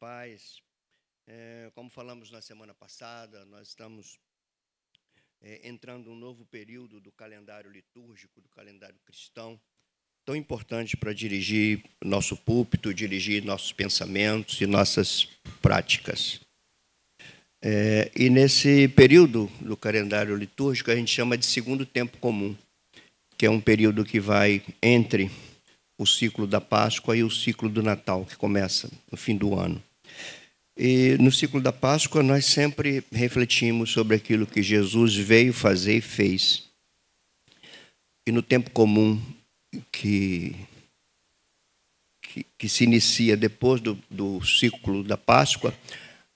paz. Como falamos na semana passada, nós estamos entrando em um novo período do calendário litúrgico, do calendário cristão, tão importante para dirigir nosso púlpito, dirigir nossos pensamentos e nossas práticas. E nesse período do calendário litúrgico, a gente chama de segundo tempo comum, que é um período que vai entre o ciclo da Páscoa e o ciclo do Natal, que começa no fim do ano. E no ciclo da Páscoa, nós sempre refletimos sobre aquilo que Jesus veio fazer e fez. E no tempo comum, que se inicia depois do ciclo da Páscoa,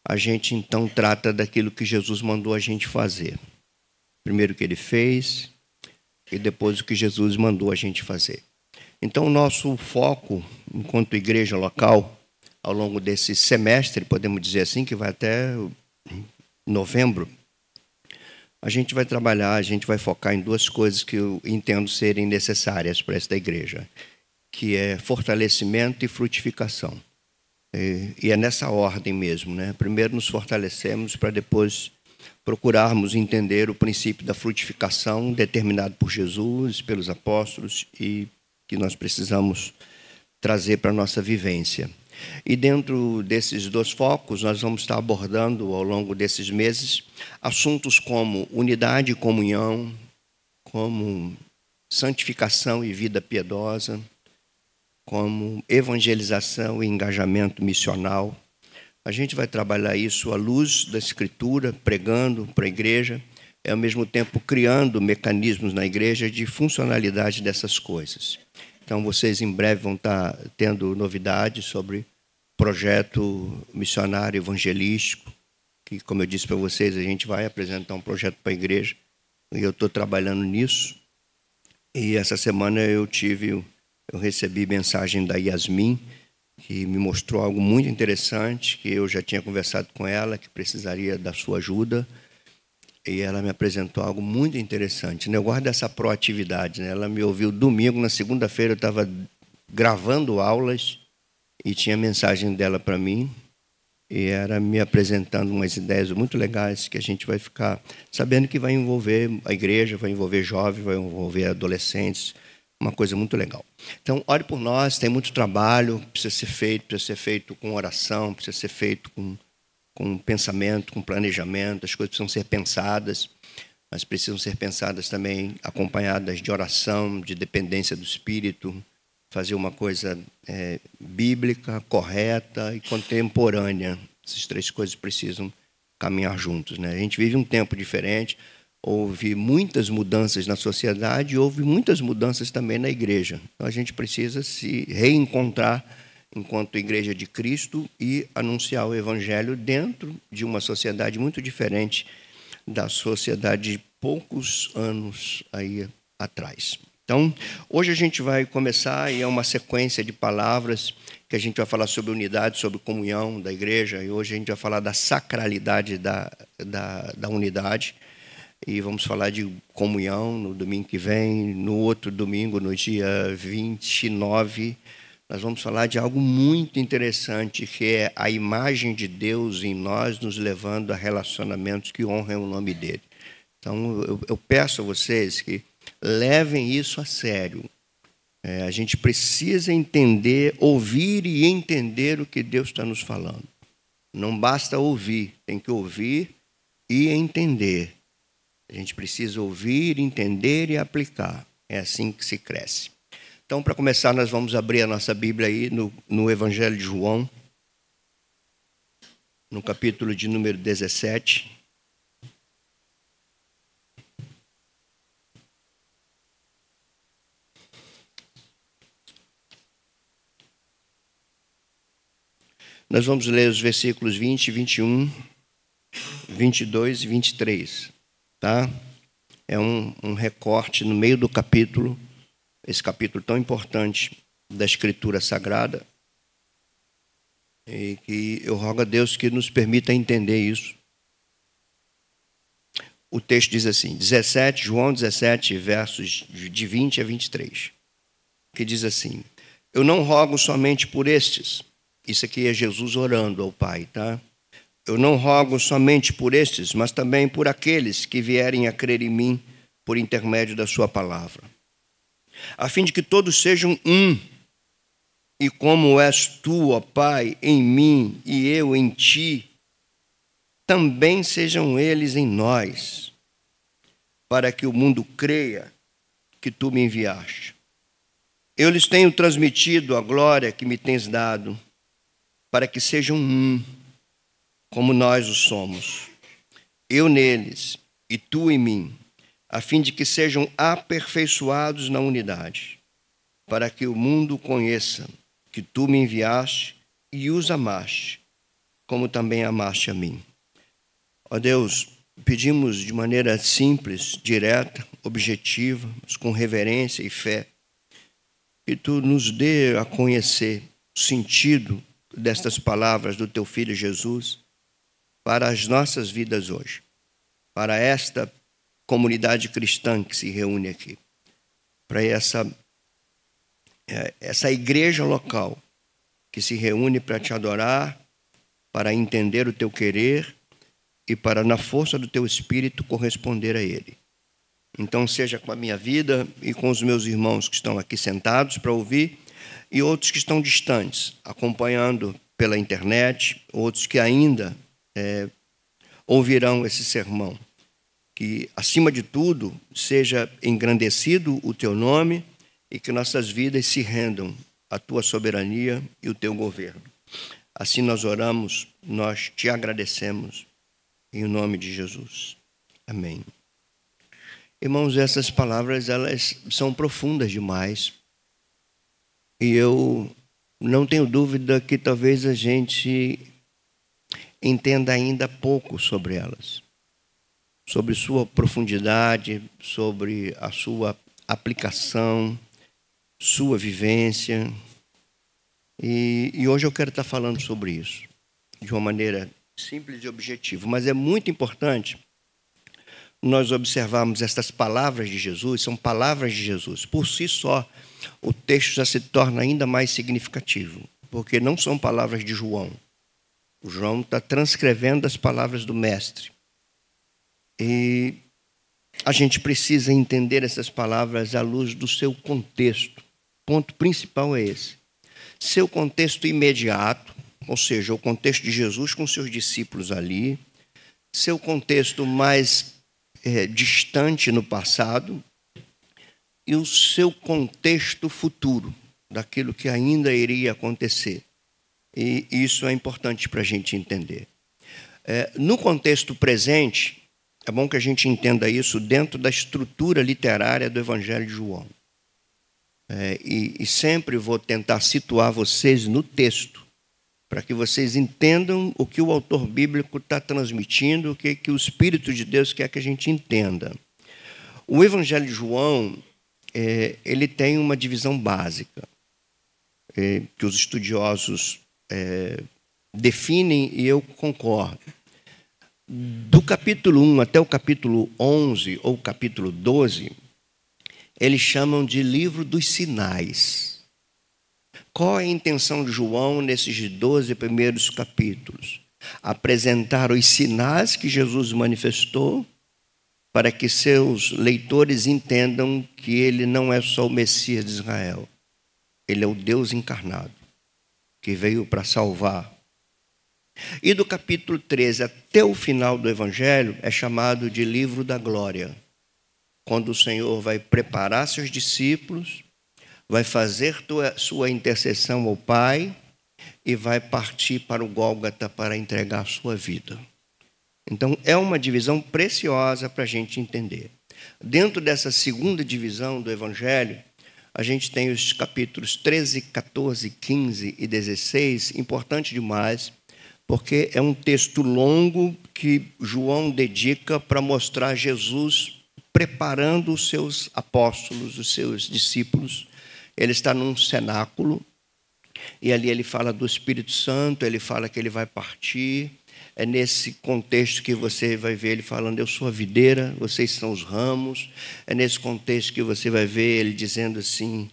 a gente então trata daquilo que Jesus mandou a gente fazer. Primeiro o que ele fez e depois o que Jesus mandou a gente fazer. Então, o nosso foco, enquanto igreja local, ao longo desse semestre, podemos dizer assim, que vai até novembro, a gente vai trabalhar, a gente vai focar em duas coisas que eu entendo serem necessárias para esta igreja, que é fortalecimento e frutificação. E é nessa ordem mesmo, né? Primeiro nos fortalecemos para depois procurarmos entender o princípio da frutificação determinado por Jesus, pelos apóstolos e que nós precisamos trazer para a nossa vivência. E dentro desses dois focos, nós vamos estar abordando ao longo desses meses assuntos como unidade e comunhão, como santificação e vida piedosa, como evangelização e engajamento missional. A gente vai trabalhar isso à luz da Escritura, pregando para a igreja, e ao mesmo tempo criando mecanismos na igreja de funcionalidade dessas coisas. Então, vocês em breve vão estar tendo novidades sobre projeto missionário evangelístico, que, como eu disse para vocês, a gente vai apresentar um projeto para a igreja, e eu estou trabalhando nisso. E essa semana eu recebi mensagem da Yasmin, que me mostrou algo muito interessante, que eu já tinha conversado com ela, que precisaria da sua ajuda, e ela me apresentou algo muito interessante. Eu guardo essa proatividade, né? Ela me ouviu domingo, na segunda-feira eu estava gravando aulas e tinha mensagem dela para mim, e era me apresentando umas ideias muito legais que a gente vai ficar sabendo que vai envolver a igreja, vai envolver jovens, vai envolver adolescentes, uma coisa muito legal. Então, ore por nós, tem muito trabalho, precisa ser feito com oração, precisa ser feito com pensamento, com planejamento, as coisas precisam ser pensadas, mas precisam ser pensadas também acompanhadas de oração, de dependência do Espírito, fazer uma coisa bíblica, correta e contemporânea. Essas três coisas precisam caminhar juntos, né? A gente vive um tempo diferente, houve muitas mudanças na sociedade e houve muitas mudanças também na igreja. Então, a gente precisa se reencontrar enquanto igreja de Cristo e anunciar o evangelho dentro de uma sociedade muito diferente da sociedade de poucos anos aí atrás. Então, hoje a gente vai começar, e é uma sequência de palavras que a gente vai falar sobre unidade, sobre comunhão da igreja, e hoje a gente vai falar da sacralidade da unidade, e vamos falar de comunhão no domingo que vem. No outro domingo, no dia 29, nós vamos falar de algo muito interessante, que é a imagem de Deus em nós, nos levando a relacionamentos que honram o nome dele. Então, eu peço a vocês que levem isso a sério. A gente precisa entender, ouvir e entender o que Deus está nos falando. Não basta ouvir, tem que ouvir e entender. A gente precisa ouvir, entender e aplicar. É assim que se cresce. Então, para começar, nós vamos abrir a nossa Bíblia aí no Evangelho de João, no capítulo de número 17. Nós vamos ler os versículos 20, 21, 22 e 23. Tá? É um recorte no meio do capítulo, esse capítulo tão importante da Escritura Sagrada, e que eu rogo a Deus que nos permita entender isso. O texto diz assim, João 17, versos de 20 a 23, que diz assim: Eu não rogo somente por estes, Isso aqui é Jesus orando ao Pai, tá? Eu não rogo somente por estes, mas também por aqueles que vierem a crer em mim por intermédio da sua palavra, a fim de que todos sejam um, e como és tu, ó Pai, em mim e eu em ti, também sejam eles em nós, para que o mundo creia que tu me enviaste. Eu lhes tenho transmitido a glória que me tens dado, para que sejam um, como nós o somos, eu neles e tu em mim, a fim de que sejam aperfeiçoados na unidade, para que o mundo conheça que tu me enviaste e os amaste, como também amaste a mim. Ó Deus, pedimos de maneira simples, direta, objetiva, mas com reverência e fé, que tu nos dê a conhecer o sentido destas palavras do teu Filho Jesus para as nossas vidas hoje, para esta comunidade cristã que se reúne aqui, para essa igreja local que se reúne para te adorar, para entender o teu querer e para, na força do teu Espírito, corresponder a ele. Então, seja com a minha vida e com os meus irmãos que estão aqui sentados para ouvir e outros que estão distantes, acompanhando pela internet, outros que ainda ouvirão esse sermão. Que, acima de tudo, seja engrandecido o teu nome e que nossas vidas se rendam à tua soberania e o teu governo. Assim nós oramos, nós te agradecemos, em nome de Jesus. Amém. Irmãos, essas palavras, elas são profundas demais. E eu não tenho dúvida que talvez a gente entenda ainda pouco sobre elas. Sobre sua profundidade, sobre a sua aplicação, sua vivência. E hoje eu quero estar falando sobre isso, de uma maneira simples e objetiva. Mas é muito importante nós observarmos estas palavras de Jesus, são palavras de Jesus. Por si só, o texto já se torna ainda mais significativo, porque não são palavras de João. O João está transcrevendo as palavras do Mestre. E a gente precisa entender essas palavras à luz do seu contexto. O ponto principal é esse. Seu contexto imediato, ou seja, o contexto de Jesus com seus discípulos ali. Seu contexto mais distante no passado. E o seu contexto futuro, daquilo que ainda iria acontecer. E isso é importante para a gente entender. No contexto presente, é bom que a gente entenda isso dentro da estrutura literária do Evangelho de João. E sempre vou tentar situar vocês no texto, para que vocês entendam o que o autor bíblico está transmitindo, o que o Espírito de Deus quer que a gente entenda. O Evangelho de João, ele tem uma divisão básica, que os estudiosos definem, e eu concordo. Do capítulo 1 até o capítulo 11, ou capítulo 12, eles chamam de livro dos sinais. Qual é a intenção de João nesses 12 primeiros capítulos? Apresentar os sinais que Jesus manifestou para que seus leitores entendam que ele não é só o Messias de Israel. Ele é o Deus encarnado, que veio para salvar. E do capítulo 13 até o final do Evangelho é chamado de livro da glória, quando o Senhor vai preparar seus discípulos, vai fazer sua intercessão ao Pai e vai partir para o Gólgota para entregar a sua vida. Então, é uma divisão preciosa para a gente entender. Dentro dessa segunda divisão do Evangelho, a gente tem os capítulos 13, 14, 15 e 16, importante demais, porque é um texto longo que João dedica para mostrar Jesus preparando os seus apóstolos, os seus discípulos. Ele está num cenáculo, e ali ele fala do Espírito Santo, ele fala que ele vai partir. É nesse contexto que você vai ver ele falando, eu sou a videira, vocês são os ramos. É nesse contexto que você vai ver ele dizendo assim,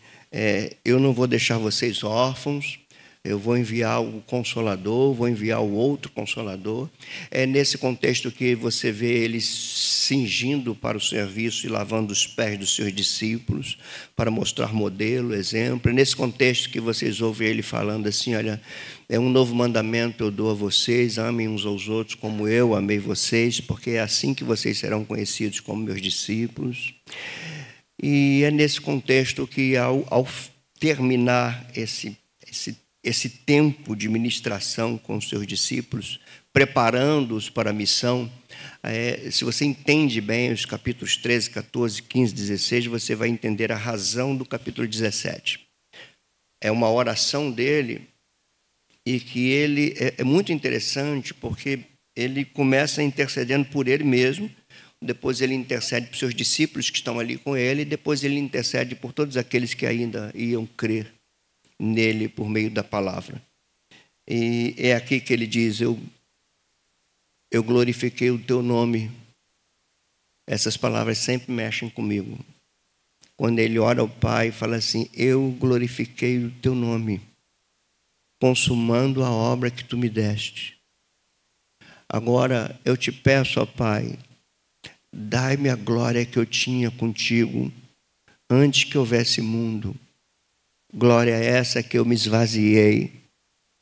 eu não vou deixar vocês órfãos, eu vou enviar o Consolador, vou enviar o outro Consolador. É nesse contexto que você vê ele cingindo para o serviço e lavando os pés dos seus discípulos, para mostrar modelo, exemplo. É nesse contexto que vocês ouvem ele falando assim, olha, é um novo mandamento eu dou a vocês, amem uns aos outros como eu amei vocês, porque é assim que vocês serão conhecidos como meus discípulos. E é nesse contexto que, ao terminar esse tempo de ministração com os seus discípulos, preparando-os para a missão, se você entende bem os capítulos 13, 14, 15, 16, você vai entender a razão do capítulo 17. É uma oração dele, e que ele é muito interessante, porque ele começa intercedendo por ele mesmo, depois ele intercede por seus discípulos que estão ali com ele, e depois ele intercede por todos aqueles que ainda iam crer nele por meio da palavra. E é aqui que ele diz, eu glorifiquei o teu nome. Essas palavras sempre mexem comigo. Quando ele ora ao Pai e fala assim, eu glorifiquei o teu nome, consumando a obra que tu me deste. Agora eu te peço, ó Pai, dai-me a glória que eu tinha contigo antes que houvesse mundo. Glória essa que eu me esvaziei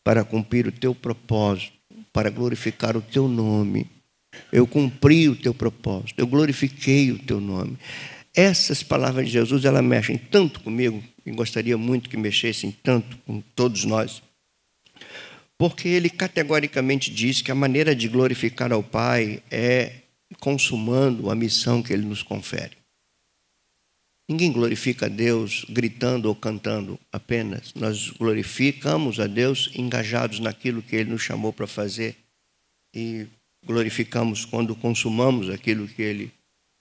para cumprir o teu propósito, para glorificar o teu nome. Eu cumpri o teu propósito, eu glorifiquei o teu nome. Essas palavras de Jesus, elas mexem tanto comigo, e gostaria muito que mexessem tanto com todos nós, porque ele categoricamente diz que a maneira de glorificar ao Pai é consumando a missão que ele nos confere. Ninguém glorifica a Deus gritando ou cantando apenas. Nós glorificamos a Deus engajados naquilo que ele nos chamou para fazer, e glorificamos quando consumamos aquilo que ele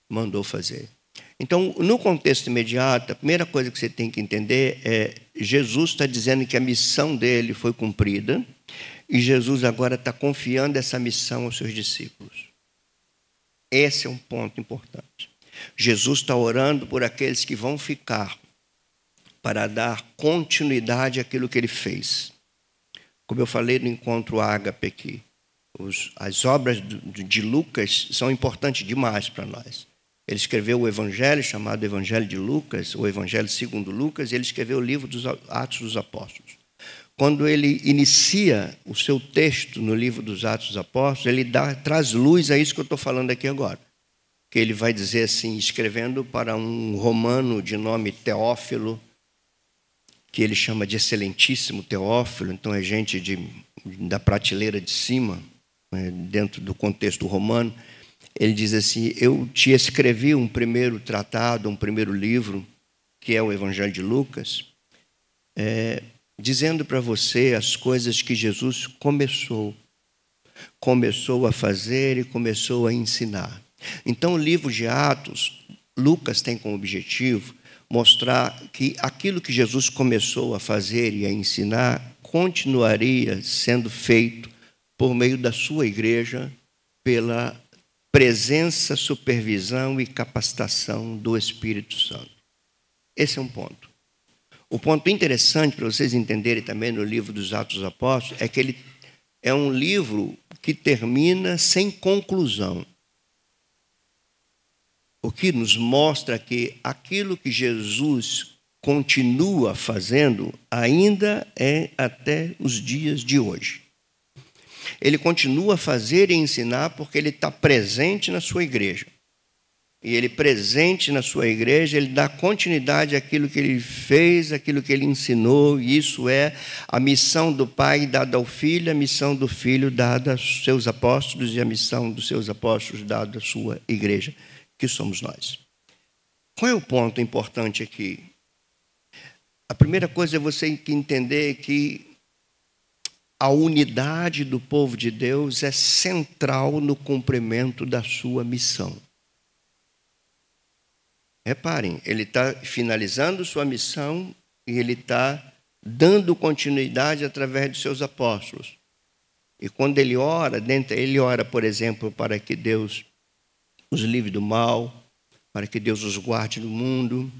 mandou fazer. Então, no contexto imediato, a primeira coisa que você tem que entender é Jesus está dizendo que a missão dele foi cumprida, e Jesus agora está confiando essa missão aos seus discípulos. Esse é um ponto importante. Jesus está orando por aqueles que vão ficar para dar continuidade àquilo que ele fez. Como eu falei no encontro ágape aqui, as obras de Lucas são importantes demais para nós. Ele escreveu o evangelho chamado Evangelho de Lucas, o Evangelho segundo Lucas, e ele escreveu o livro dos Atos dos Apóstolos. Quando ele inicia o seu texto no livro dos Atos dos Apóstolos, ele traz luz a isso que eu estou falando aqui agora. Que ele vai dizer assim, escrevendo para um romano de nome Teófilo, que ele chama de excelentíssimo Teófilo, então é gente da prateleira de cima, dentro do contexto romano. Ele diz assim, eu te escrevi um primeiro tratado, um primeiro livro, que é o Evangelho de Lucas, dizendo para você as coisas que Jesus começou a fazer e começou a ensinar. Então, o livro de Atos, Lucas tem como objetivo mostrar que aquilo que Jesus começou a fazer e a ensinar continuaria sendo feito por meio da sua igreja, pela presença, supervisão e capacitação do Espírito Santo. Esse é um ponto. O ponto interessante para vocês entenderem também no livro dos Atos dos Apóstolos é que ele é um livro que termina sem conclusão. O que nos mostra que aquilo que Jesus continua fazendo ainda é até os dias de hoje. Ele continua a fazer e ensinar porque ele está presente na sua igreja. E ele presente na sua igreja, ele dá continuidade àquilo que ele fez, àquilo que ele ensinou. E isso é a missão do Pai dada ao Filho, a missão do Filho dada aos seus apóstolos e a missão dos seus apóstolos dada à sua igreja, que somos nós. Qual é o ponto importante aqui? A primeira coisa é você entender que a unidade do povo de Deus é central no cumprimento da sua missão. Reparem, ele está finalizando sua missão e ele está dando continuidade através dos seus apóstolos. E quando ele ora, por exemplo, para que Deus os livre do mal, para que Deus os guarde do mundo.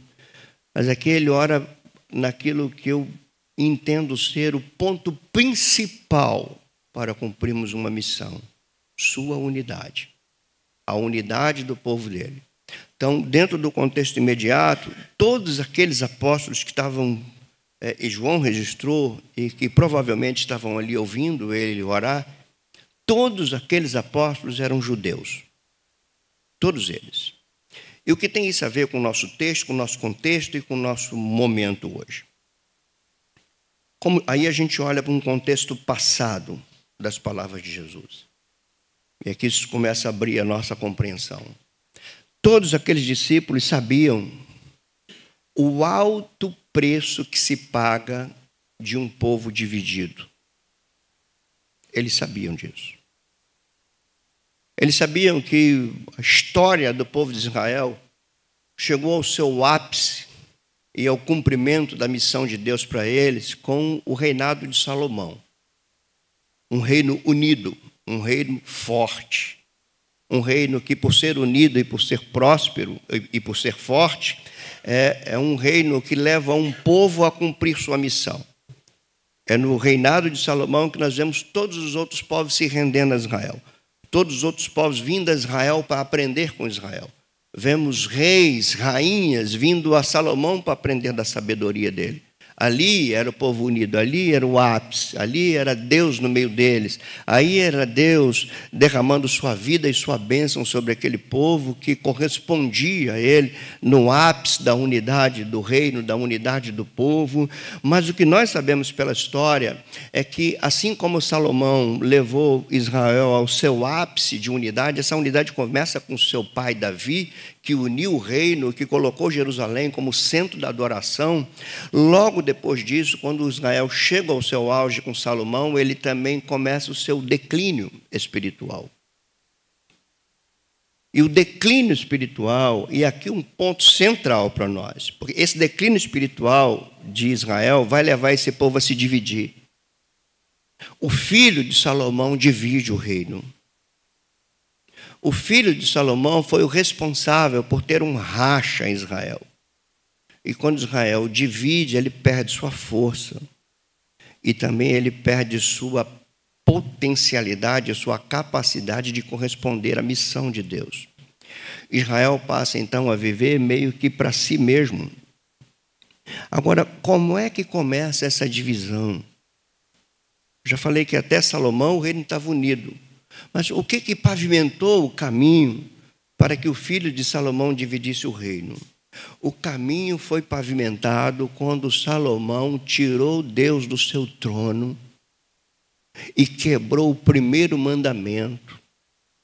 Mas aqui ele ora naquilo que eu entendo ser o ponto principal para cumprirmos uma missão: sua unidade, a unidade do povo dele. Então, dentro do contexto imediato, todos aqueles apóstolos que estavam, e João registrou, e que provavelmente estavam ali ouvindo ele orar, todos aqueles apóstolos eram judeus. Todos eles. E o que tem isso a ver com o nosso texto, com o nosso contexto e com o nosso momento hoje? Aí a gente olha para um contexto passado das palavras de Jesus. E aqui isso começa a abrir a nossa compreensão. Todos aqueles discípulos sabiam o alto preço que se paga de um povo dividido. Eles sabiam disso. Eles sabiam que a história do povo de Israel chegou ao seu ápice e ao cumprimento da missão de Deus para eles com o reinado de Salomão. Um reino unido, um reino forte, um reino que, por ser unido e por ser próspero e por ser forte, é um reino que leva um povo a cumprir sua missão. É no reinado de Salomão que nós vemos todos os outros povos se rendendo a Israel. Todos os outros povos vindo a Israel para aprender com Israel. Vemos reis, rainhas vindo a Salomão para aprender da sabedoria dele. Ali era o povo unido, ali era o ápice, ali era Deus no meio deles. Aí era Deus derramando sua vida e sua bênção sobre aquele povo que correspondia a ele no ápice da unidade do reino, da unidade do povo. Mas o que nós sabemos pela história é que, assim como Salomão levou Israel ao seu ápice de unidade, essa unidade começa com seu pai Davi, que uniu o reino, que colocou Jerusalém como centro da adoração. Logo depois disso, quando Israel chega ao seu auge com Salomão, ele também começa o seu declínio espiritual. E o declínio espiritual, e aqui um ponto central para nós, porque esse declínio espiritual de Israel vai levar esse povo a se dividir. O filho de Salomão divide o reino. O filho de Salomão foi o responsável por ter um racha em Israel. E quando Israel divide, ele perde sua força. E também ele perde sua potencialidade, sua capacidade de corresponder à missão de Deus. Israel passa então a viver meio que para si mesmo. Agora, como é que começa essa divisão? Já falei que até Salomão o reino estava unido. Mas o que pavimentou o caminho para que o filho de Salomão dividisse o reino? O caminho foi pavimentado quando Salomão tirou Deus do seu trono e quebrou o primeiro mandamento: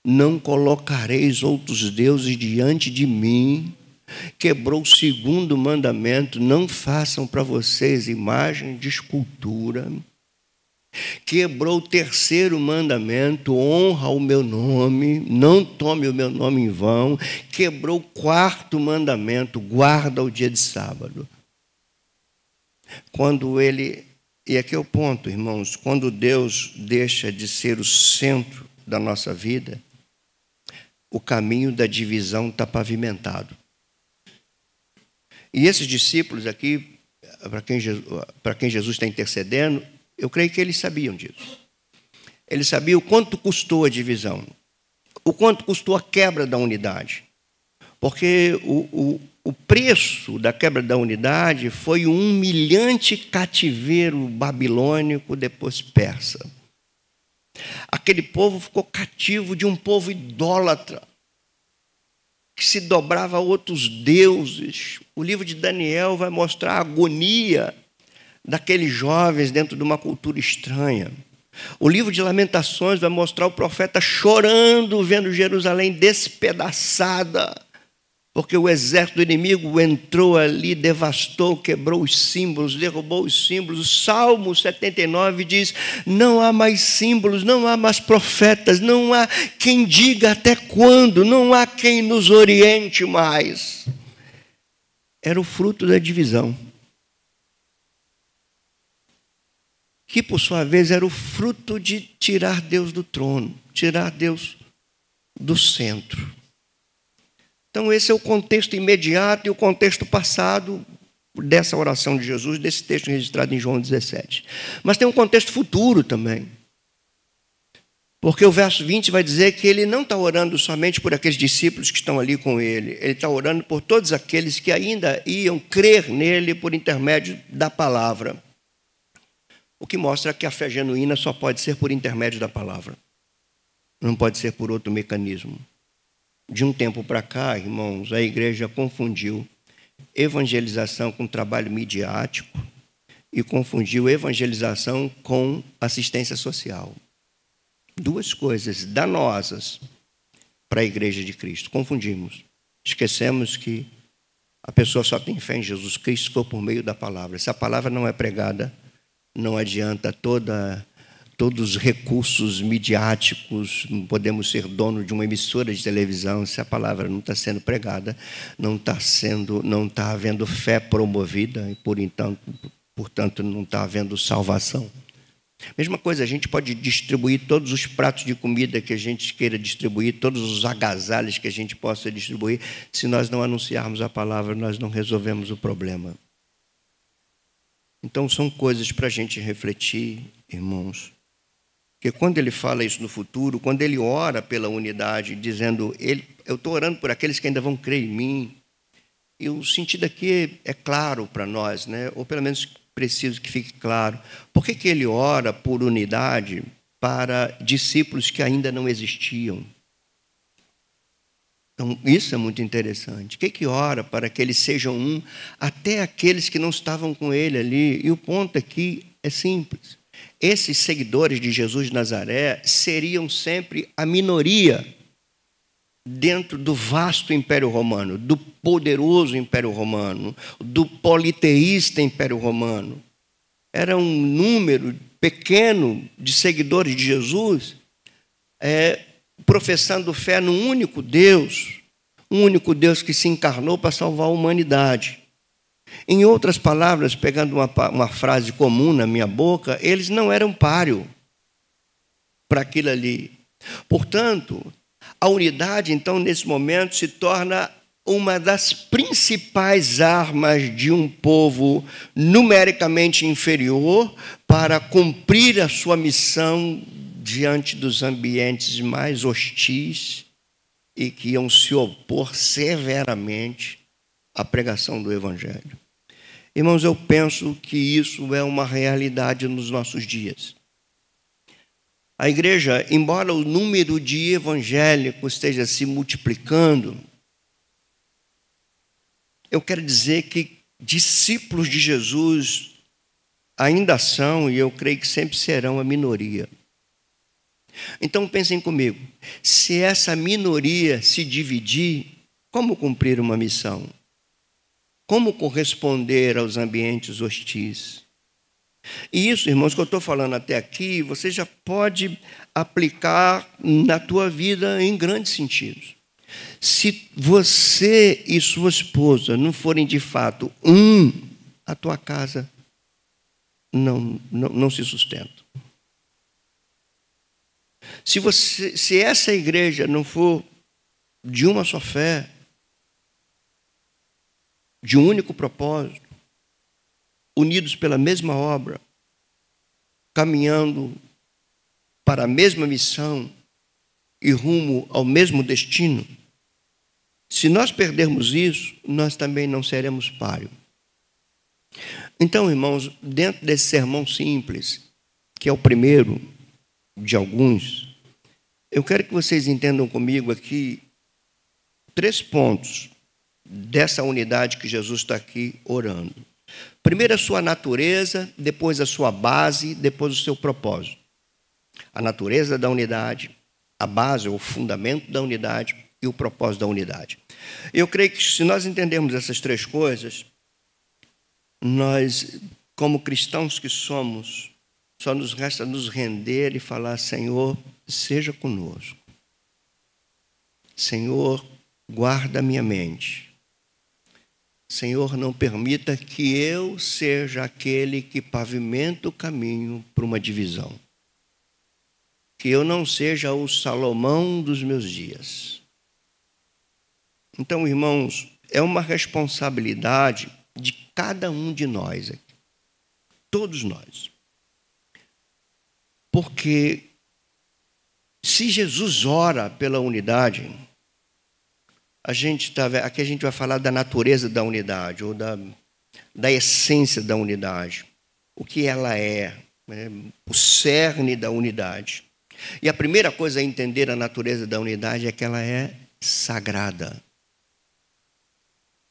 não colocareis outros deuses diante de mim. Quebrou o segundo mandamento: não façam para vocês imagem de escultura. Quebrou o terceiro mandamento: honra o meu nome, não tome o meu nome em vão. Quebrou o quarto mandamento: guarda o dia de sábado. E aqui é o ponto, irmãos, quando Deus deixa de ser o centro da nossa vida, o caminho da divisão está pavimentado. E esses discípulos aqui, para quem Jesus está intercedendo, eu creio que eles sabiam disso. Eles sabiam o quanto custou a divisão, o quanto custou a quebra da unidade. Porque o preço da quebra da unidade foi um humilhante cativeiro babilônico, depois persa. Aquele povo ficou cativo de um povo idólatra, que se dobrava a outros deuses. O livro de Daniel vai mostrar a agonia daqueles jovens dentro de uma cultura estranha. O livro de Lamentações vai mostrar o profeta chorando, vendo Jerusalém despedaçada, porque o exército do inimigo entrou ali, devastou, quebrou os símbolos, derrubou os símbolos. O Salmo 79 diz: não há mais símbolos, não há mais profetas, não há quem diga até quando, não há quem nos oriente mais. Era o fruto da divisão, que por sua vez era o fruto de tirar Deus do trono, tirar Deus do centro. Então esse é o contexto imediato e o contexto passado dessa oração de Jesus, desse texto registrado em João 17. Mas tem um contexto futuro também. Porque o verso 20 vai dizer que ele não está orando somente por aqueles discípulos que estão ali com ele. Ele está orando por todos aqueles que ainda iam crer nele por intermédio da palavra. O que mostra que a fé genuína só pode ser por intermédio da palavra. Não pode ser por outro mecanismo. De um tempo para cá, irmãos, a igreja confundiu evangelização com trabalho midiático e confundiu evangelização com assistência social. Duas coisas danosas para a igreja de Cristo. Confundimos. Esquecemos que a pessoa só tem fé em Jesus Cristo se for por meio da palavra. Se a palavra não é pregada, não adianta todos os recursos midiáticos. Podemos ser dono de uma emissora de televisão. Se a palavra não está sendo pregada, não está havendo fé promovida e, portanto, não está havendo salvação. Mesma coisa, a gente pode distribuir todos os pratos de comida que a gente queira distribuir, todos os agasalhos que a gente possa distribuir. Se nós não anunciarmos a palavra, nós não resolvemos o problema. Então, são coisas para a gente refletir, irmãos. Porque quando ele fala isso no futuro, quando ele ora pela unidade, dizendo, eu estou orando por aqueles que ainda vão crer em mim, e o sentido aqui é claro para nós, né? Ou pelo menos preciso que fique claro. Por que ele ora por unidade para discípulos que ainda não existiam? Então, isso é muito interessante. Por que ora para que eles sejam um, até aqueles que não estavam com ele ali? E o ponto aqui é simples. Esses seguidores de Jesus de Nazaré seriam sempre a minoria dentro do vasto Império Romano, do poderoso Império Romano, do politeísta Império Romano. Era um número pequeno de seguidores de Jesus, professando fé num único Deus, um único Deus que se encarnou para salvar a humanidade. Em outras palavras, pegando uma frase comum na minha boca, eles não eram páreo para aquilo ali. Portanto, a unidade, então, nesse momento, se torna uma das principais armas de um povo numericamente inferior para cumprir a sua missão diante dos ambientes mais hostis e que iam se opor severamente à pregação do Evangelho. Irmãos, eu penso que isso é uma realidade nos nossos dias. A igreja, embora o número de evangélicos esteja se multiplicando, eu quero dizer que discípulos de Jesus ainda são, e eu creio que sempre serão, a minoria. Então pensem comigo, se essa minoria se dividir, como cumprir uma missão? Como corresponder aos ambientes hostis? E isso, irmãos, que eu estou falando até aqui, você já pode aplicar na tua vida em grandes sentidos. Se você e sua esposa não forem de fato a tua casa não se sustenta. Se essa igreja não for de uma só fé, de um único propósito, unidos pela mesma obra, caminhando para a mesma missão e rumo ao mesmo destino, se nós perdermos isso, nós também não seremos páreo. Então, irmãos, dentro desse sermão simples, que é o primeiro de alguns, eu quero que vocês entendam comigo aqui 3 pontos dessa unidade que Jesus está aqui orando. Primeiro a sua natureza, depois a sua base, depois o seu propósito. A natureza da unidade, a base, o fundamento da unidade e o propósito da unidade. Eu creio que se nós entendermos essas 3 coisas, nós, como cristãos que somos, só nos resta nos render e falar: Senhor, seja conosco. Senhor, guarda a minha mente. Senhor, não permita que eu seja aquele que pavimenta o caminho para uma divisão. Que eu não seja o Salomão dos meus dias. Então, irmãos, é uma responsabilidade de cada um de nós, todos nós. Porque se Jesus ora pela unidade, aqui a gente vai falar da natureza da unidade, ou da essência da unidade, o que ela é, né? O cerne da unidade. E a primeira coisa a entender a natureza da unidade é que ela é sagrada.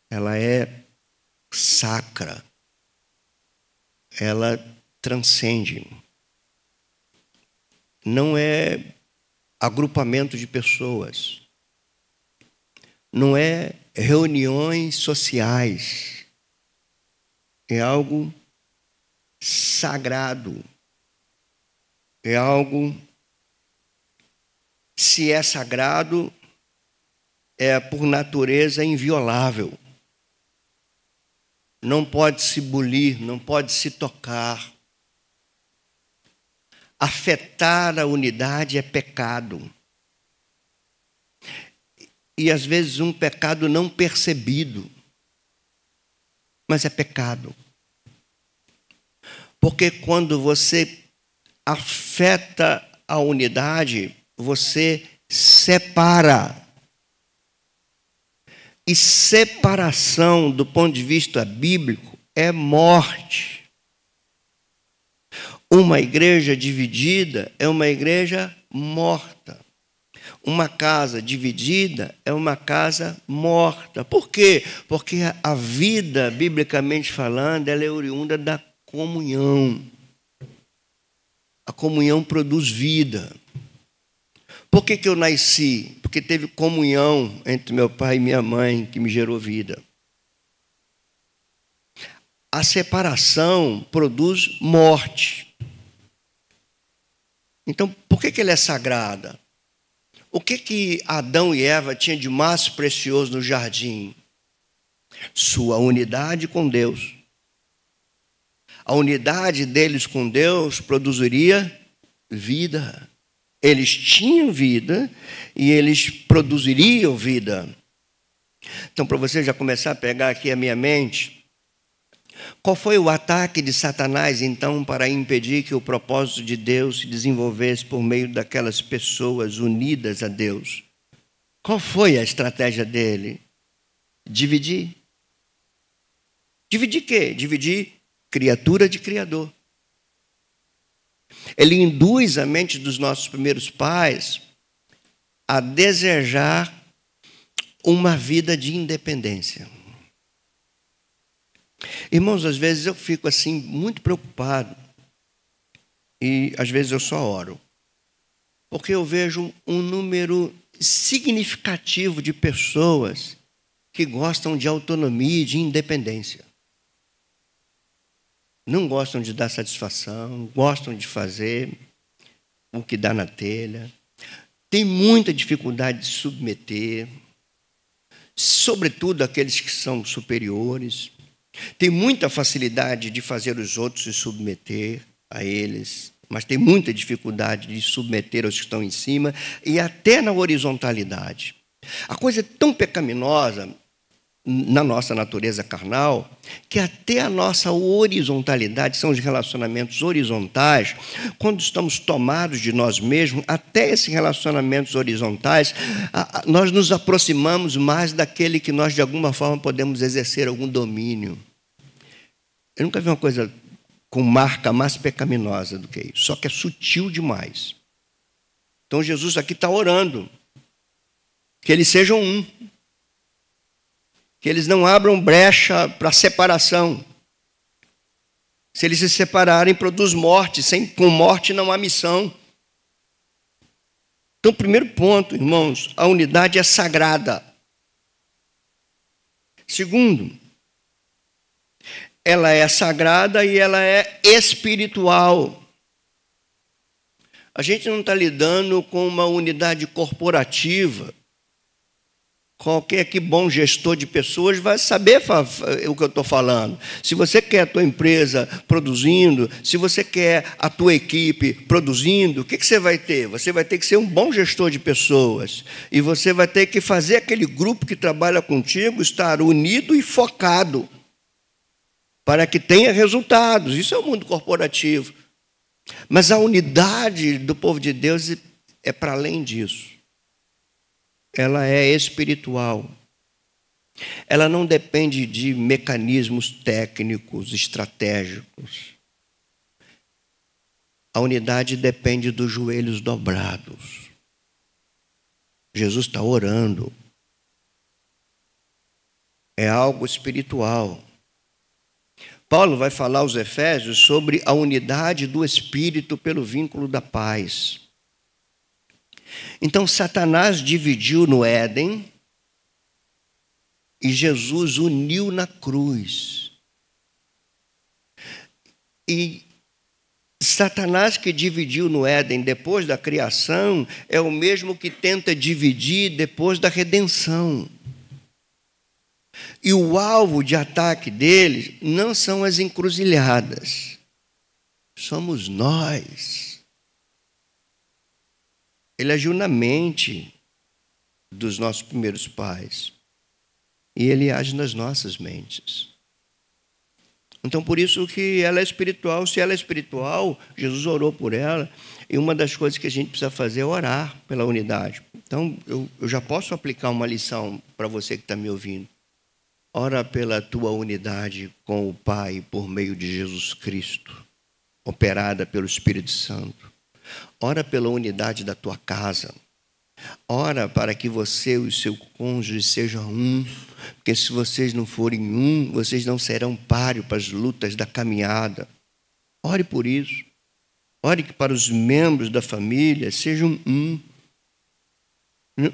Ela é sacra. Ela transcende. Não é agrupamento de pessoas. Não é reuniões sociais. É algo sagrado. É algo, se é sagrado, é por natureza inviolável. Não pode se bulir, não pode se tocar. Afetar a unidade é pecado. E às vezes um pecado não percebido, mas é pecado. Porque quando você afeta a unidade, você separa. E separação, do ponto de vista bíblico, é morte. Uma igreja dividida é uma igreja morta. Uma casa dividida é uma casa morta. Por quê? Porque a vida, biblicamente falando, ela é oriunda da comunhão. A comunhão produz vida. Por que eu nasci? Porque teve comunhão entre meu pai e minha mãe que me gerou vida. A separação produz morte. Então, por que ela é sagrada? O que Adão e Eva tinham de mais precioso no jardim? Sua unidade com Deus. A unidade deles com Deus produziria vida. Eles tinham vida e eles produziriam vida. Então, para você já começar a pegar aqui a minha mente, qual foi o ataque de Satanás, então, para impedir que o propósito de Deus se desenvolvesse por meio daquelas pessoas unidas a Deus? Qual foi a estratégia dele? Dividir. Dividir quê? Dividir criatura de criador. Ele induz a mente dos nossos primeiros pais a desejar uma vida de independência. Irmãos, às vezes eu fico assim muito preocupado e às vezes eu só oro, porque eu vejo um número significativo de pessoas que gostam de autonomia e de independência. Não gostam de dar satisfação, gostam de fazer o que dá na telha. Tem muita dificuldade de submeter, sobretudo aqueles que são superiores. Tem muita facilidade de fazer os outros se submeter a eles, mas tem muita dificuldade de submeter aos que estão em cima e até na horizontalidade. A coisa é tão pecaminosa na nossa natureza carnal, que até a nossa horizontalidade, são os relacionamentos horizontais, quando estamos tomados de nós mesmos, até esses relacionamentos horizontais, nós nos aproximamos mais daquele que nós, de alguma forma, podemos exercer algum domínio. Eu nunca vi uma coisa com marca mais pecaminosa do que isso, só que é sutil demais. Então, Jesus aqui está orando, que eles sejam um. Que eles não abram brecha para separação. Se eles se separarem, produz morte. Com morte não há missão. Então, primeiro ponto, irmãos, a unidade é sagrada. Segundo, ela é sagrada e ela é espiritual. A gente não está lidando com uma unidade corporativa. Qualquer que bom gestor de pessoas vai saber o que eu estou falando. Se você quer a tua empresa produzindo, se você quer a tua equipe produzindo, o que você vai ter? Você vai ter que ser um bom gestor de pessoas. E você vai ter que fazer aquele grupo que trabalha contigo estar unido e focado. para que tenha resultados. Isso é o mundo corporativo. Mas a unidade do povo de Deus é para além disso. Ela é espiritual. Ela não depende de mecanismos técnicos, estratégicos. A unidade depende dos joelhos dobrados. Jesus está orando. É algo espiritual. Paulo vai falar aos Efésios sobre a unidade do Espírito pelo vínculo da paz. Então, Satanás dividiu no Éden e Jesus uniu na cruz. E Satanás que dividiu no Éden depois da criação é o mesmo que tenta dividir depois da redenção. E o alvo de ataque deles não são as encruzilhadas, somos nós. Ele agiu na mente dos nossos primeiros pais e ele age nas nossas mentes. Então, por isso que ela é espiritual. Se ela é espiritual, Jesus orou por ela, e uma das coisas que a gente precisa fazer é orar pela unidade. Então, eu já posso aplicar uma lição para você que está me ouvindo. Ora pela tua unidade com o Pai por meio de Jesus Cristo, operada pelo Espírito Santo. Ora pela unidade da tua casa. Ora para que você e o seu cônjuge sejam um, porque se vocês não forem um, vocês não serão páreo para as lutas da caminhada. Ore por isso. Ore que para os membros da família sejam um.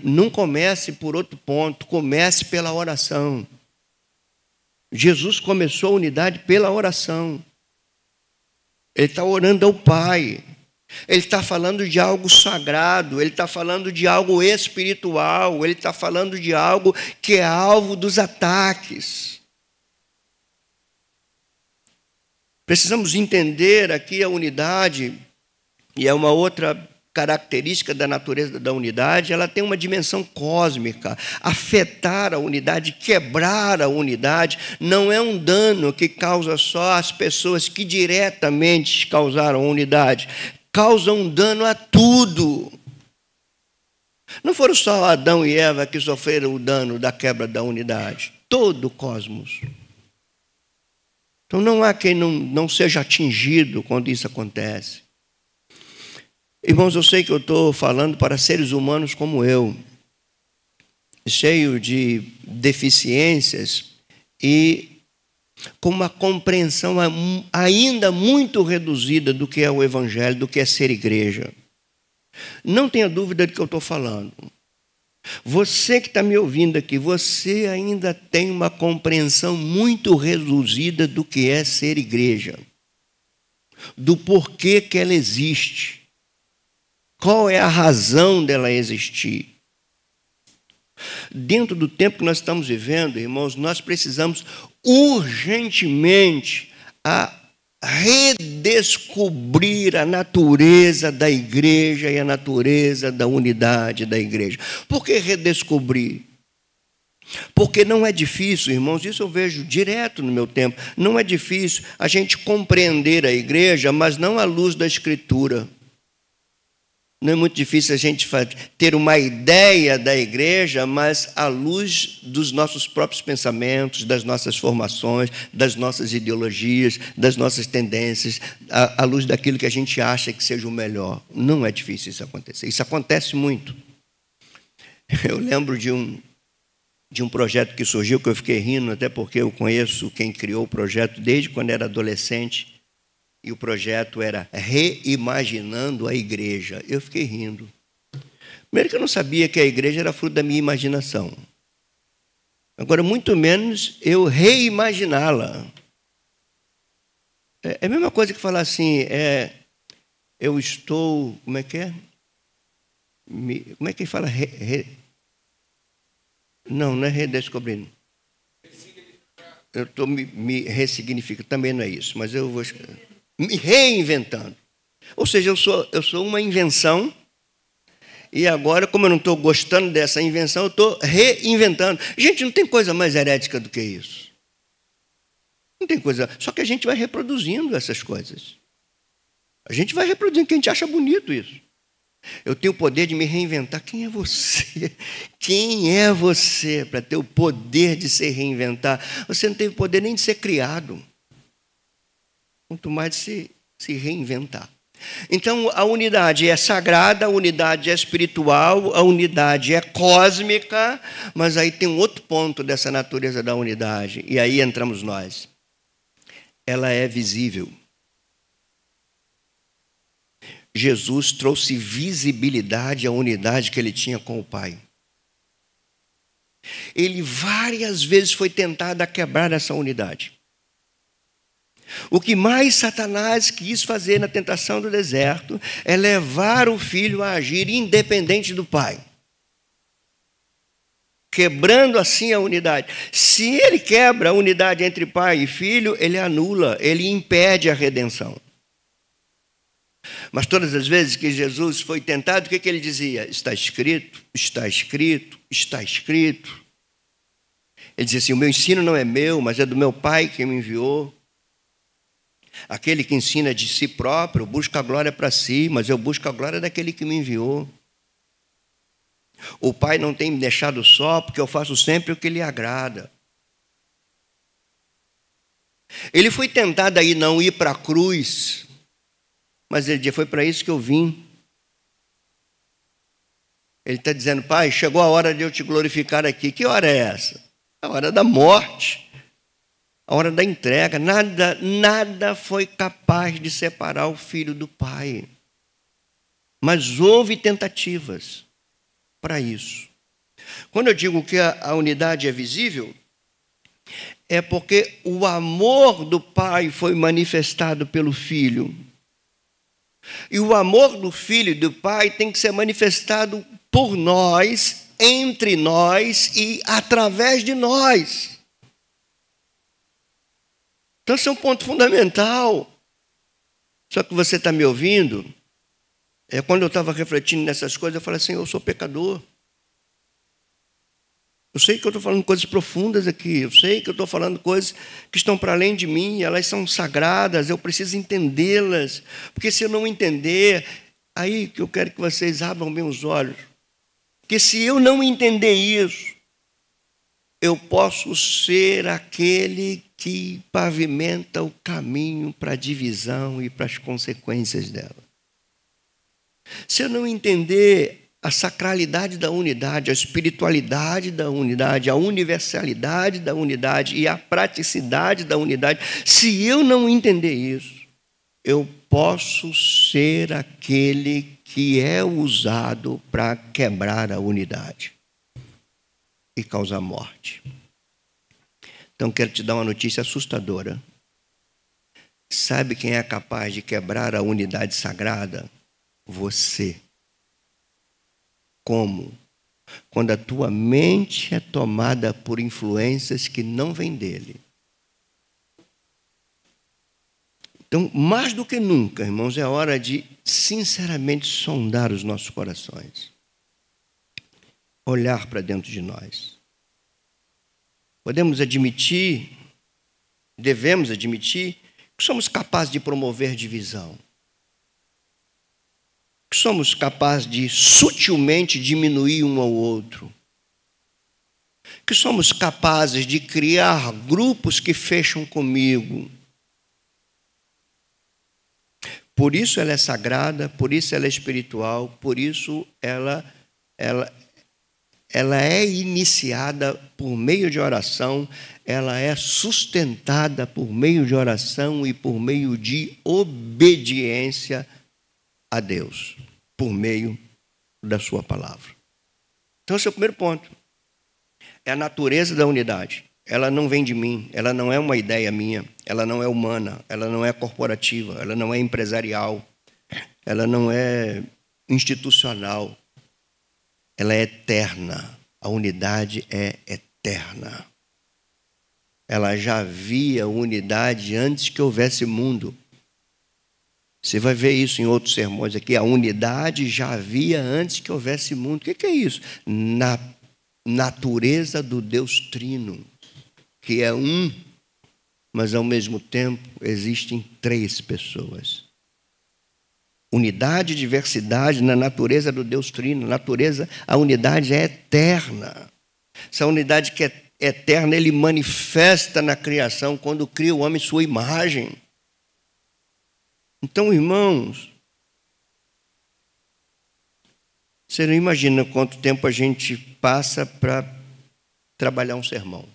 Não comece por outro ponto, comece pela oração. Jesus começou a unidade pela oração. Ele está orando ao Pai. Ele está falando de algo sagrado, ele está falando de algo espiritual, ele está falando de algo que é alvo dos ataques. Precisamos entender aqui a unidade, e é uma outra característica da natureza da unidade, ela tem uma dimensão cósmica. Afetar a unidade, quebrar a unidade, não é um dano que causa só às pessoas que diretamente causaram a unidade. Causa um dano a tudo. Não foram só Adão e Eva que sofreram o dano da quebra da unidade. Todo o cosmos. Então não há quem não seja atingido quando isso acontece. Irmãos, eu sei que eu estou falando para seres humanos como eu, cheio de deficiências e com uma compreensão ainda muito reduzida do que é o Evangelho, do que é ser igreja. Não tenha dúvida do que eu estou falando. Você que está me ouvindo aqui, você ainda tem uma compreensão muito reduzida do que é ser igreja, do porquê que ela existe. Qual é a razão dela existir? Dentro do tempo que nós estamos vivendo, irmãos, nós precisamos urgentemente redescobrir a natureza da igreja e a natureza da unidade da igreja. Por que redescobrir? Porque não é difícil, irmãos, isso eu vejo direto no meu tempo, não é difícil a gente compreender a igreja, mas não à luz da Escritura. Não é muito difícil a gente ter uma ideia da igreja, mas à luz dos nossos próprios pensamentos, das nossas formações, das nossas ideologias, das nossas tendências, à luz daquilo que a gente acha que seja o melhor. Não é difícil isso acontecer. Isso acontece muito. Eu lembro de um projeto que surgiu, que eu fiquei rindo, até porque eu conheço quem criou o projeto desde quando era adolescente. E o projeto era Reimaginando a Igreja. Eu fiquei rindo. Primeiro que eu não sabia que a igreja era fruto da minha imaginação. Agora, muito menos eu reimaginá-la. É a mesma coisa que falar assim, eu estou... Como é que é? Como é que fala? Não é redescobrindo. Eu estou me ressignificando. Também não é isso, mas eu vou... me reinventando. Ou seja, eu sou uma invenção e agora, como eu não estou gostando dessa invenção, eu estou reinventando. Gente, não tem coisa mais herética do que isso. Não tem coisa. Só que a gente vai reproduzindo essas coisas. A gente vai reproduzindo, que a gente acha bonito isso. Eu tenho o poder de me reinventar. Quem é você? Quem é você para ter o poder de se reinventar? Você não tem o poder nem de ser criado. Quanto mais de se reinventar. Então, a unidade é sagrada, a unidade é espiritual, a unidade é cósmica, mas aí tem um outro ponto dessa natureza da unidade, e aí entramos nós. Ela é visível. Jesus trouxe visibilidade à unidade que ele tinha com o Pai. Ele várias vezes foi tentado a quebrar essa unidade. O que mais Satanás quis fazer na tentação do deserto é levar o filho a agir independente do pai, quebrando assim a unidade. Se ele quebra a unidade entre pai e filho, ele anula, ele impede a redenção. Mas todas as vezes que Jesus foi tentado, o que ele dizia? Está escrito, está escrito, está escrito. Ele dizia assim, o meu ensino não é meu, mas é do meu Pai que me enviou. Aquele que ensina de si próprio busca a glória para si, mas eu busco a glória daquele que me enviou. O Pai não tem me deixado só, porque eu faço sempre o que lhe agrada. Ele foi tentado aí não ir para a cruz, mas ele disse, foi para isso que eu vim. Ele está dizendo, Pai, chegou a hora de eu te glorificar aqui. Que hora é essa? A hora da morte. A hora da entrega. Nada foi capaz de separar o filho do pai. Mas houve tentativas para isso. Quando eu digo que a unidade é visível, é porque o amor do pai foi manifestado pelo filho. E o amor do filho e do pai tem que ser manifestado por nós, entre nós e através de nós. Então, esse é um ponto fundamental. Só que você está me ouvindo, quando eu estava refletindo nessas coisas, eu falei assim, eu sou pecador. Eu sei que eu estou falando coisas profundas aqui, eu sei que eu estou falando coisas que estão para além de mim, elas são sagradas, eu preciso entendê-las, porque se eu não entender, aí que eu quero que vocês abram bem os olhos, porque se eu não entender isso, eu posso ser aquele que pavimenta o caminho para a divisão e para as consequências dela. Se eu não entender a sacralidade da unidade, a espiritualidade da unidade, a universalidade da unidade e a praticidade da unidade, se eu não entender isso, eu posso ser aquele que é usado para quebrar a unidade e causar morte. Então, quero te dar uma notícia assustadora. Sabe quem é capaz de quebrar a unidade sagrada? Você. Como? Quando a tua mente é tomada por influências que não vêm dele. Então, mais do que nunca, irmãos, é hora de sinceramente sondar os nossos corações. Olhar para dentro de nós. Podemos admitir, devemos admitir, que somos capazes de promover divisão. Que somos capazes de sutilmente diminuir um ao outro. Que somos capazes de criar grupos que fecham comigo. Por isso ela é sagrada, por isso ela é espiritual, por isso ela é iniciada por meio de oração, ela é sustentada por meio de oração e por meio de obediência a Deus, por meio da sua palavra. Então, esse é o primeiro ponto. É a natureza da unidade. Ela não vem de mim, ela não é uma ideia minha, ela não é humana, ela não é corporativa, ela não é empresarial, ela não é institucional. Ela é eterna. A unidade é eterna. Ela já havia unidade antes que houvesse mundo. Você vai ver isso em outros sermões aqui. A unidade já havia antes que houvesse mundo. O que é isso? Na natureza do Deus Trino, que é um. mas ao mesmo tempo existem 3 pessoas. Unidade e diversidade na natureza do Deus Trino. A unidade é eterna. Essa unidade que é eterna, ele manifesta na criação quando cria o homem em sua imagem. Então, irmãos, você não imagina quanto tempo a gente passa para trabalhar um sermão.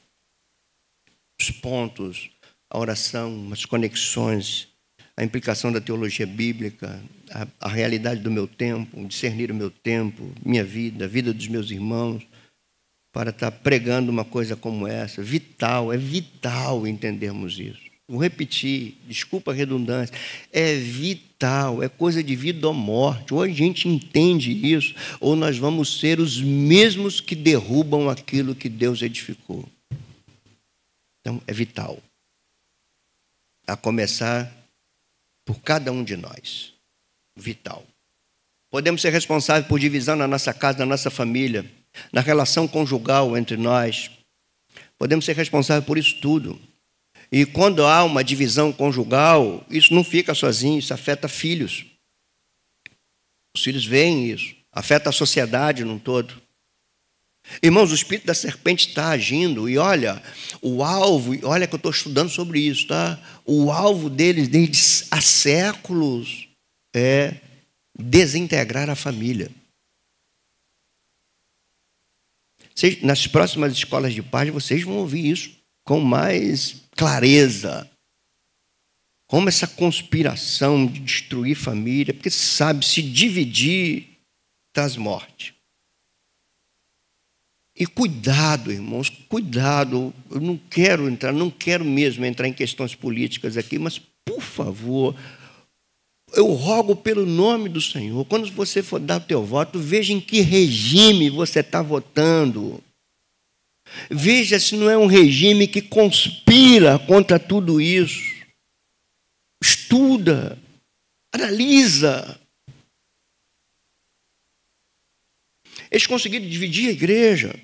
Os pontos, a oração, as conexões, a implicação da teologia bíblica, a realidade do meu tempo, discernir o meu tempo, minha vida, a vida dos meus irmãos, para estar pregando uma coisa como essa. É vital entendermos isso. Vou repetir, desculpa a redundância, é vital, é coisa de vida ou morte. Ou a gente entende isso, ou nós vamos ser os mesmos que derrubam aquilo que Deus edificou. Então, é vital. A começar por cada um de nós. Vital. Podemos ser responsáveis por divisão na nossa casa, na nossa família, na relação conjugal entre nós. Podemos ser responsáveis por isso tudo. E quando há uma divisão conjugal, isso não fica sozinho, isso afeta filhos. Os filhos veem isso, afeta a sociedade num todo. Irmãos, o espírito da serpente está agindo, e olha, o alvo, olha que eu estou estudando sobre isso, tá? O alvo deles desde há séculos é desintegrar a família. Nas próximas escolas de paz, vocês vão ouvir isso com mais clareza. Como essa conspiração de destruir família, porque sabe, se dividir traz morte. E cuidado, irmãos, cuidado. Eu não quero mesmo entrar em questões políticas aqui, mas, por favor, eu rogo pelo nome do Senhor, quando você for dar o teu voto, veja em que regime você está votando. Veja se não é um regime que conspira contra tudo isso. Estuda, analisa. Eles conseguiram dividir a igreja.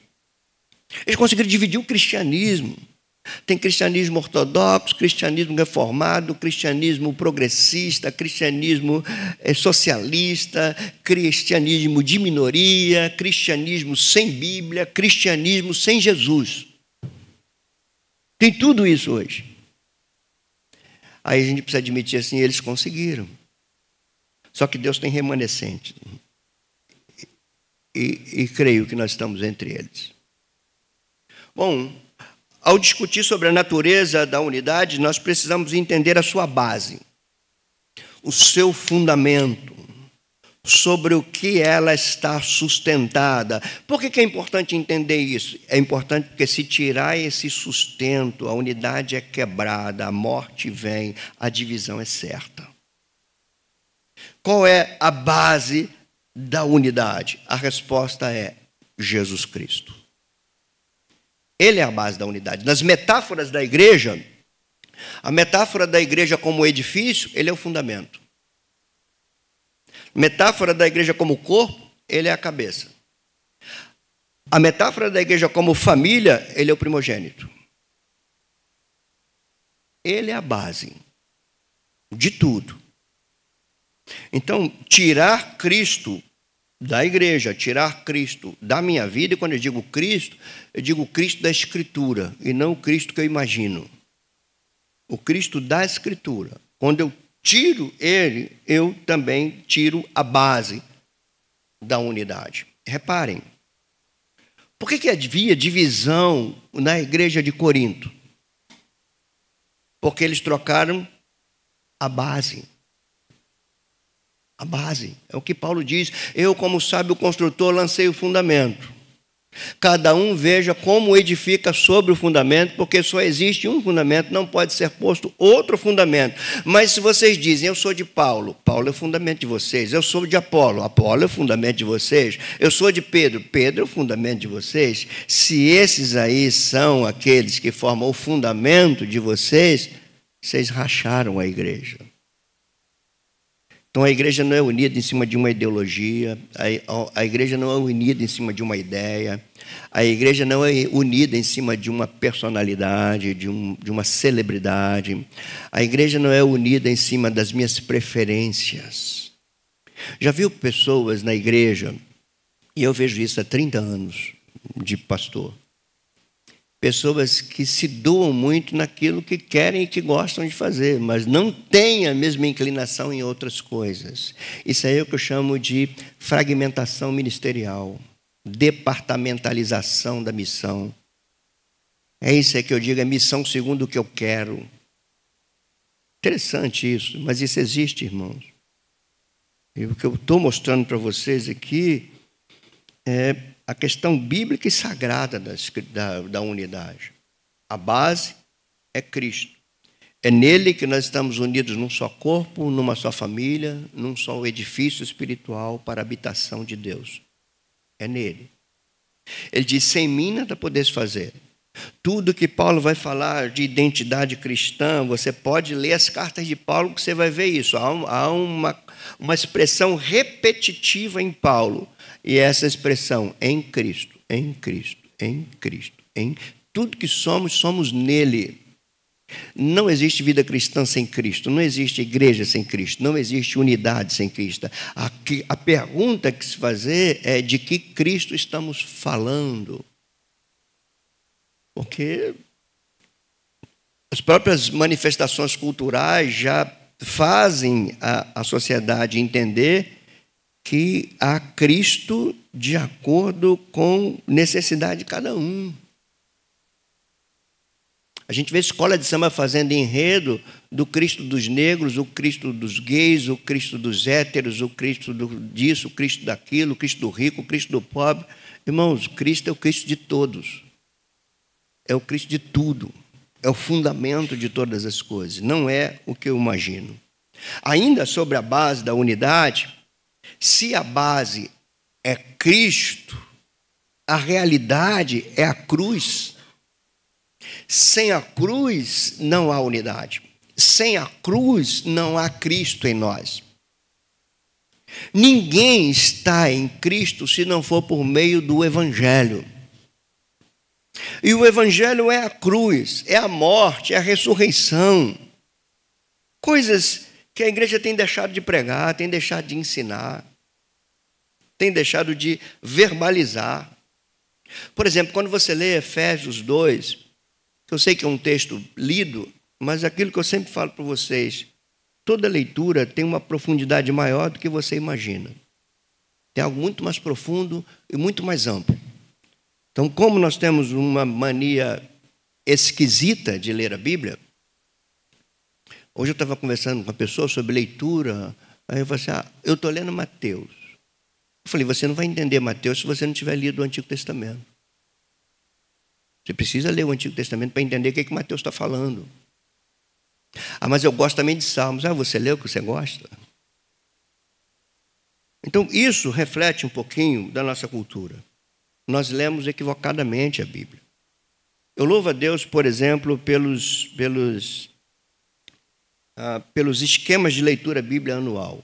Eles conseguiram dividir o cristianismo. Tem cristianismo ortodoxo, cristianismo reformado, cristianismo progressista, cristianismo socialista, cristianismo de minoria, cristianismo sem Bíblia, cristianismo sem Jesus. Tem tudo isso hoje. Aí a gente precisa admitir assim, eles conseguiram. Só que Deus tem remanescente. E creio que nós estamos entre eles. Bom, ao discutir sobre a natureza da unidade, nós precisamos entender a sua base, o seu fundamento, sobre o que ela está sustentada. Por que é importante entender isso? É importante porque se tirar esse sustento, a unidade é quebrada, a morte vem, a divisão é certa. Qual é a base da unidade? A resposta é Jesus Cristo. Ele é a base da unidade. Nas metáforas da igreja, a metáfora da igreja como edifício, ele é o fundamento. A metáfora da igreja como corpo, ele é a cabeça. A metáfora da igreja como família, ele é o primogênito. Ele é a base de tudo. Então, tirar Cristo da igreja, tirar Cristo da minha vida, e quando eu digo Cristo da Escritura, e não o Cristo que eu imagino. O Cristo da Escritura. Quando eu tiro ele, eu também tiro a base da unidade. Reparem, por que havia divisão na igreja de Corinto? Porque eles trocaram a base. A base, é o que Paulo diz. Eu, como sábio construtor, lancei o fundamento. Cada um veja como edifica sobre o fundamento, porque só existe um fundamento, não pode ser posto outro fundamento. Mas se vocês dizem, eu sou de Paulo, Paulo é o fundamento de vocês. Eu sou de Apolo, Apolo é o fundamento de vocês. Eu sou de Pedro, Pedro é o fundamento de vocês. Se esses aí são aqueles que formam o fundamento de vocês, vocês racharam a igreja. Então, a igreja não é unida em cima de uma ideologia, a igreja não é unida em cima de uma ideia, a igreja não é unida em cima de uma personalidade, de uma celebridade, a igreja não é unida em cima das minhas preferências. Já viu pessoas na igreja, e eu vejo isso há 30 anos de pastor, pessoas que se doam muito naquilo que querem e que gostam de fazer, mas não têm a mesma inclinação em outras coisas. Isso aí é o que eu chamo de fragmentação ministerial, departamentalização da missão. É isso aí que eu digo, é missão segundo o que eu quero. Interessante isso, mas isso existe, irmãos. E o que eu estou mostrando para vocês aqui é a questão bíblica e sagrada da unidade. A base é Cristo. É nele que nós estamos unidos num só corpo, numa só família, num só edifício espiritual para a habitação de Deus. É nele. Ele diz, sem mim nada podeis fazer. Tudo que Paulo vai falar de identidade cristã, você pode ler as cartas de Paulo que você vai ver isso. Há uma expressão repetitiva em Paulo. E essa expressão, em Cristo, em Cristo, em Cristo, em tudo que somos, somos nele. Não existe vida cristã sem Cristo, não existe igreja sem Cristo, não existe unidade sem Cristo. A pergunta que se fazer é de que Cristo estamos falando. Porque as próprias manifestações culturais já fazem a sociedade entender que há Cristo de acordo com necessidade de cada um. A gente vê escola de samba fazendo enredo do Cristo dos negros, o Cristo dos gays, o Cristo dos héteros, o Cristo disso, o Cristo daquilo, o Cristo do rico, o Cristo do pobre. Irmãos, Cristo é o Cristo de todos. É o Cristo de tudo. É o fundamento de todas as coisas. Não é o que eu imagino. Ainda sobre a base da unidade, se a base é Cristo, a realidade é a cruz. Sem a cruz não há unidade. Sem a cruz não há Cristo em nós. Ninguém está em Cristo se não for por meio do Evangelho. E o Evangelho é a cruz, é a morte, é a ressurreição. Coisas que a igreja tem deixado de pregar, tem deixado de ensinar, tem deixado de verbalizar. Por exemplo, quando você lê Efésios 2, eu sei que é um texto lido, mas aquilo que eu sempre falo para vocês, toda leitura tem uma profundidade maior do que você imagina. Tem algo muito mais profundo e muito mais amplo. Então, como nós temos uma mania esquisita de ler a Bíblia, hoje eu estava conversando com uma pessoa sobre leitura, aí eu falei assim, eu estou lendo Mateus. Eu falei, você não vai entender Mateus se você não tiver lido o Antigo Testamento. Você precisa ler o Antigo Testamento para entender o que Mateus está falando. Mas eu gosto também de Salmos. Você lê o que você gosta? Então, isso reflete um pouquinho da nossa cultura. Nós lemos equivocadamente a Bíblia. Eu louvo a Deus, por exemplo, pelos esquemas de leitura bíblia anual.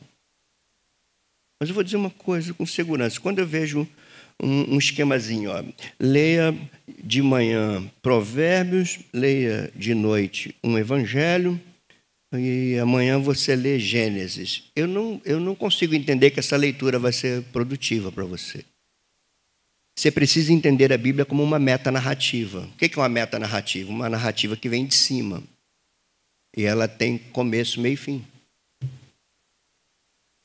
Mas eu vou dizer uma coisa com segurança. Quando eu vejo um esquemazinho, leia de manhã Provérbios, leia de noite um Evangelho, e amanhã você lê Gênesis. Eu não consigo entender que essa leitura vai ser produtiva para você. Você precisa entender a Bíblia como uma metanarrativa. O que é uma metanarrativa? Uma narrativa que vem de cima. E ela tem começo, meio e fim.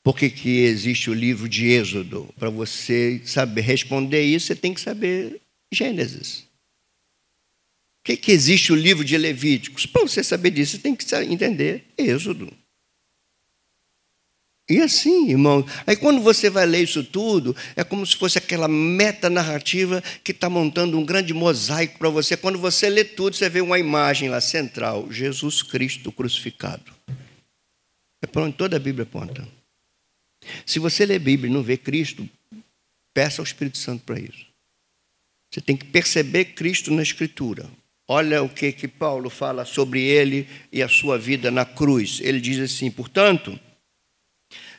Por que existe o livro de Êxodo? Para você saber responder isso, você tem que saber Gênesis. Por que existe o livro de Levíticos? Para você saber disso, você tem que entender Êxodo. E assim, irmão, aí quando você vai ler isso tudo, é como se fosse aquela metanarrativa que está montando um grande mosaico para você. Quando você lê tudo, você vê uma imagem lá central, Jesus Cristo crucificado. É para onde toda a Bíblia aponta. Se você lê a Bíblia e não vê Cristo, peça ao Espírito Santo para isso. Você tem que perceber Cristo na Escritura. Olha o que Paulo fala sobre ele e a sua vida na cruz. Ele diz assim, portanto,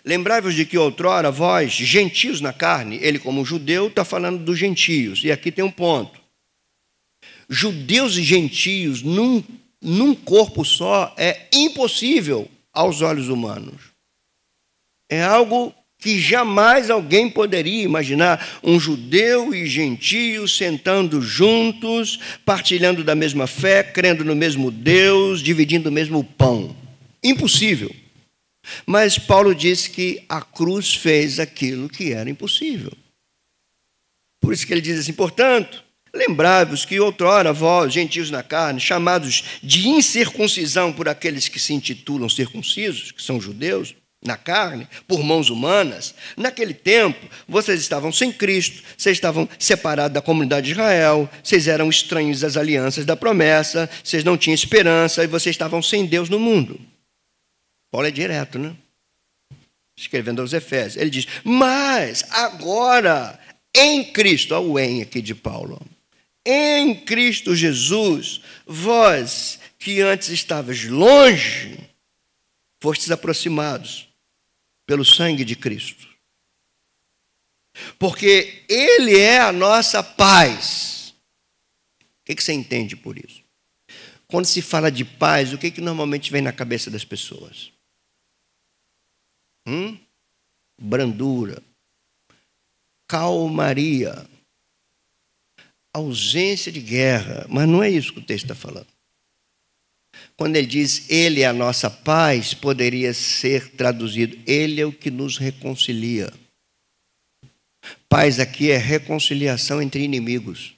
Lembrai-vos de que outrora vós, gentios na carne, ele como judeu está falando dos gentios, e aqui tem um ponto. Judeus e gentios num corpo só é impossível aos olhos humanos. É algo que jamais alguém poderia imaginar. Um judeu e gentio sentando juntos, partilhando da mesma fé, crendo no mesmo Deus, dividindo o mesmo pão. Impossível. Mas Paulo diz que a cruz fez aquilo que era impossível. Por isso que ele diz assim, portanto, lembrai-vos que outrora vós, gentios na carne, chamados de incircuncisão por aqueles que se intitulam circuncisos, que são judeus, na carne, por mãos humanas, naquele tempo, vocês estavam sem Cristo, vocês estavam separados da comunidade de Israel, vocês eram estranhos às alianças da promessa, vocês não tinham esperança e vocês estavam sem Deus no mundo. Paulo é direto, né? Escrevendo aos Efésios. Ele diz, mas agora, em Cristo, olha o em aqui de Paulo, em Cristo Jesus, vós que antes estavas longe, fostes aproximados pelo sangue de Cristo. Porque Ele é a nossa paz. O que você entende por isso? Quando se fala de paz, o que normalmente vem na cabeça das pessoas? Brandura, calmaria, ausência de guerra. Mas não é isso que o texto está falando. Quando ele diz, Ele é a nossa paz, poderia ser traduzido, Ele é o que nos reconcilia. Paz aqui é reconciliação entre inimigos.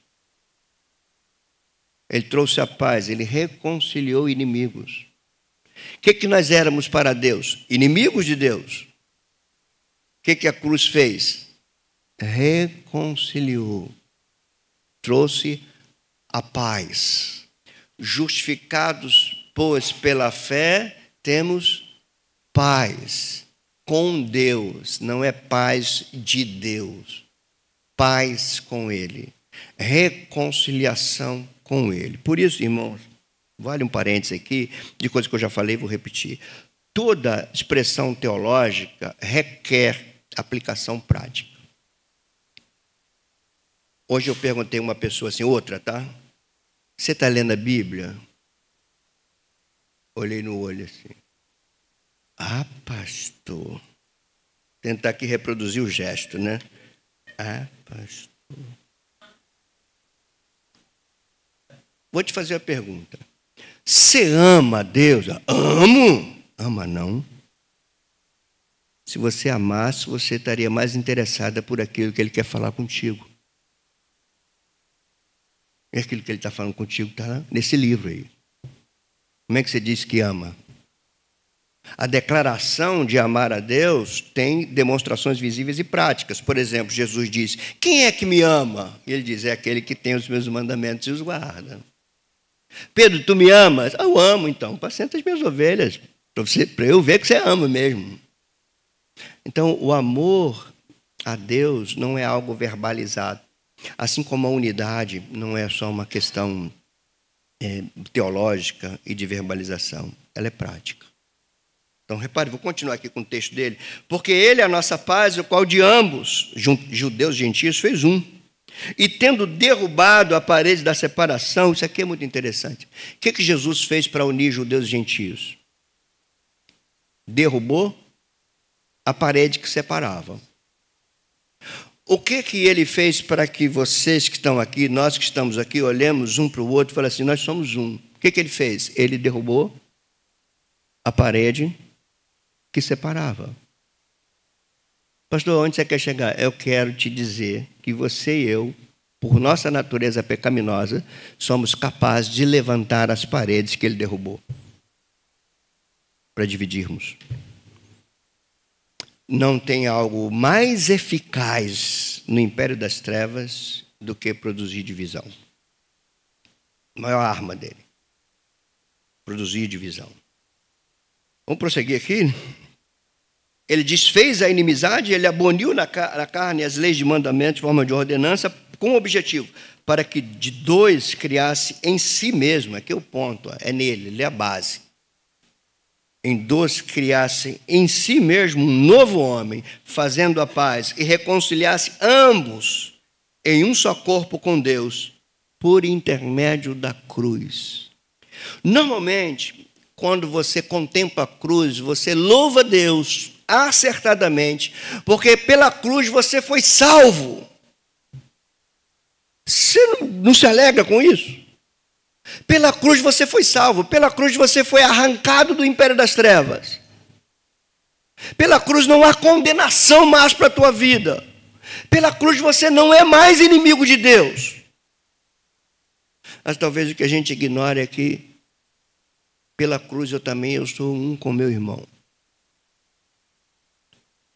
Ele trouxe a paz, Ele reconciliou inimigos. O que nós éramos para Deus? Inimigos de Deus. O que a cruz fez? Reconciliou. Trouxe a paz. Justificados, pois, pela fé, temos paz com Deus. Não é paz de Deus. Paz com Ele. Reconciliação com Ele. Por isso, irmãos, vale um parênteses aqui, de coisa que eu já falei, vou repetir. Toda expressão teológica requer aplicação prática. Hoje eu perguntei a uma pessoa assim, outra, tá? Você está lendo a Bíblia? Olhei no olho assim. Ah, pastor. Tentar aqui reproduzir o gesto, né? Ah, pastor. Vou te fazer a pergunta. Você ama a Deus? Amo. Ama não. Se você amasse, você estaria mais interessada por aquilo que Ele quer falar contigo. E aquilo que Ele está falando contigo está nesse livro aí. Como é que você diz que ama? A declaração de amar a Deus tem demonstrações visíveis e práticas. Por exemplo, Jesus diz, quem é que me ama? E Ele diz, é aquele que tem os meus mandamentos e os guarda. Pedro, tu me amas? Eu amo, então. Apacenta as minhas ovelhas. Para eu ver que você ama mesmo. Então, o amor a Deus não é algo verbalizado. Assim como a unidade não é só uma questão teológica e de verbalização. Ela é prática. Então, repare, vou continuar aqui com o texto dele. Porque Ele é a nossa paz, o qual de ambos, judeus e gentios, fez um. E tendo derrubado a parede da separação, isso aqui é muito interessante. O que Jesus fez para unir judeus e gentios? Derrubou a parede que separava. O que Ele fez para que vocês que estão aqui, nós que estamos aqui, olhemos um para o outro e falamos assim, nós somos um. O que Ele fez? Ele derrubou a parede que separava. Pastor, onde você quer chegar? Eu quero te dizer que você e eu, por nossa natureza pecaminosa, somos capazes de levantar as paredes que Ele derrubou para dividirmos. Não tem algo mais eficaz no império das trevas do que produzir divisão. A maior arma dele. Produzir divisão. Vamos prosseguir aqui? Ele desfez a inimizade, ele aboliu na carne as leis de mandamento de forma de ordenança, com o objetivo, para que de dois criasse em si mesmo, aqui é o ponto, é nele, ele é a base. em Deus criasse em si mesmo um novo homem, fazendo a paz, e reconciliasse ambos em um só corpo com Deus, por intermédio da cruz. Normalmente, quando você contempla a cruz, você louva Deus acertadamente, porque pela cruz você foi salvo. Você não se alegra com isso? Pela cruz você foi salvo, pela cruz você foi arrancado do império das trevas. Pela cruz não há condenação mais para a tua vida. Pela cruz você não é mais inimigo de Deus. Mas talvez o que a gente ignore é que pela cruz eu sou um com meu irmão.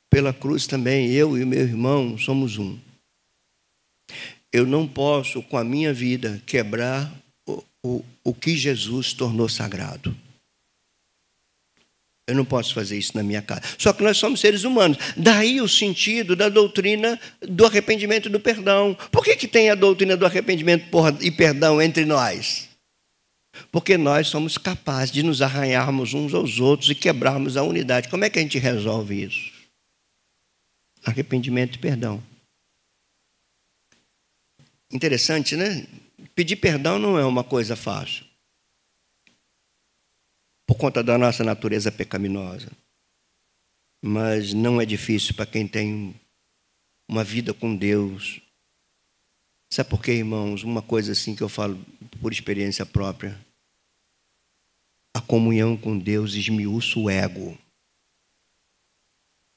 Pela cruz também eu e meu irmão somos um. Eu não posso com a minha vida quebrar o que Jesus tornou sagrado. Eu não posso fazer isso na minha casa. Só que nós somos seres humanos. Daí o sentido da doutrina do arrependimento e do perdão. Por que tem a doutrina do arrependimento e perdão entre nós? Porque nós somos capazes de nos arranharmos uns aos outros e quebrarmos a unidade. Como é que a gente resolve isso? Arrependimento e perdão. Interessante, né? Pedir perdão não é uma coisa fácil, por conta da nossa natureza pecaminosa. Mas não é difícil para quem tem uma vida com Deus. Sabe por quê, irmãos? Uma coisa assim que eu falo por experiência própria. A comunhão com Deus esmiuça o ego.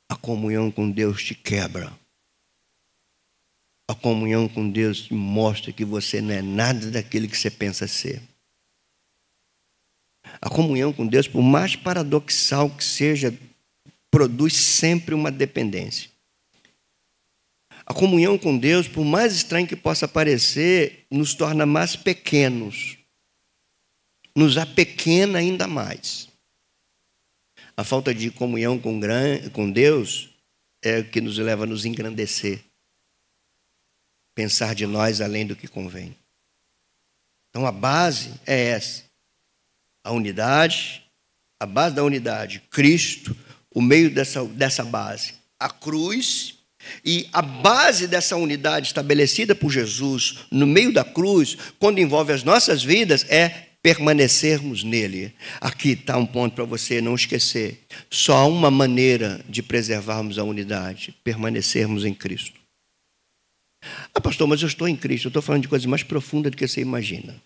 A comunhão com Deus te quebra. A comunhão com Deus te mostra que você não é nada daquilo que você pensa ser. A comunhão com Deus, por mais paradoxal que seja, produz sempre uma dependência. A comunhão com Deus, por mais estranho que possa parecer, nos torna mais pequenos. Nos apequena ainda mais. A falta de comunhão com Deus é o que nos leva a nos engrandecer. Pensar de nós além do que convém. Então a base é essa. A unidade, a base da unidade, Cristo, o meio dessa base, a cruz, e a base dessa unidade estabelecida por Jesus no meio da cruz, quando envolve as nossas vidas, é permanecermos nele. Aqui está um ponto para você não esquecer. Só há uma maneira de preservarmos a unidade, permanecermos em Cristo. Ah, pastor, mas eu estou em Cristo. Eu estou falando de coisas mais profundas do que você imagina.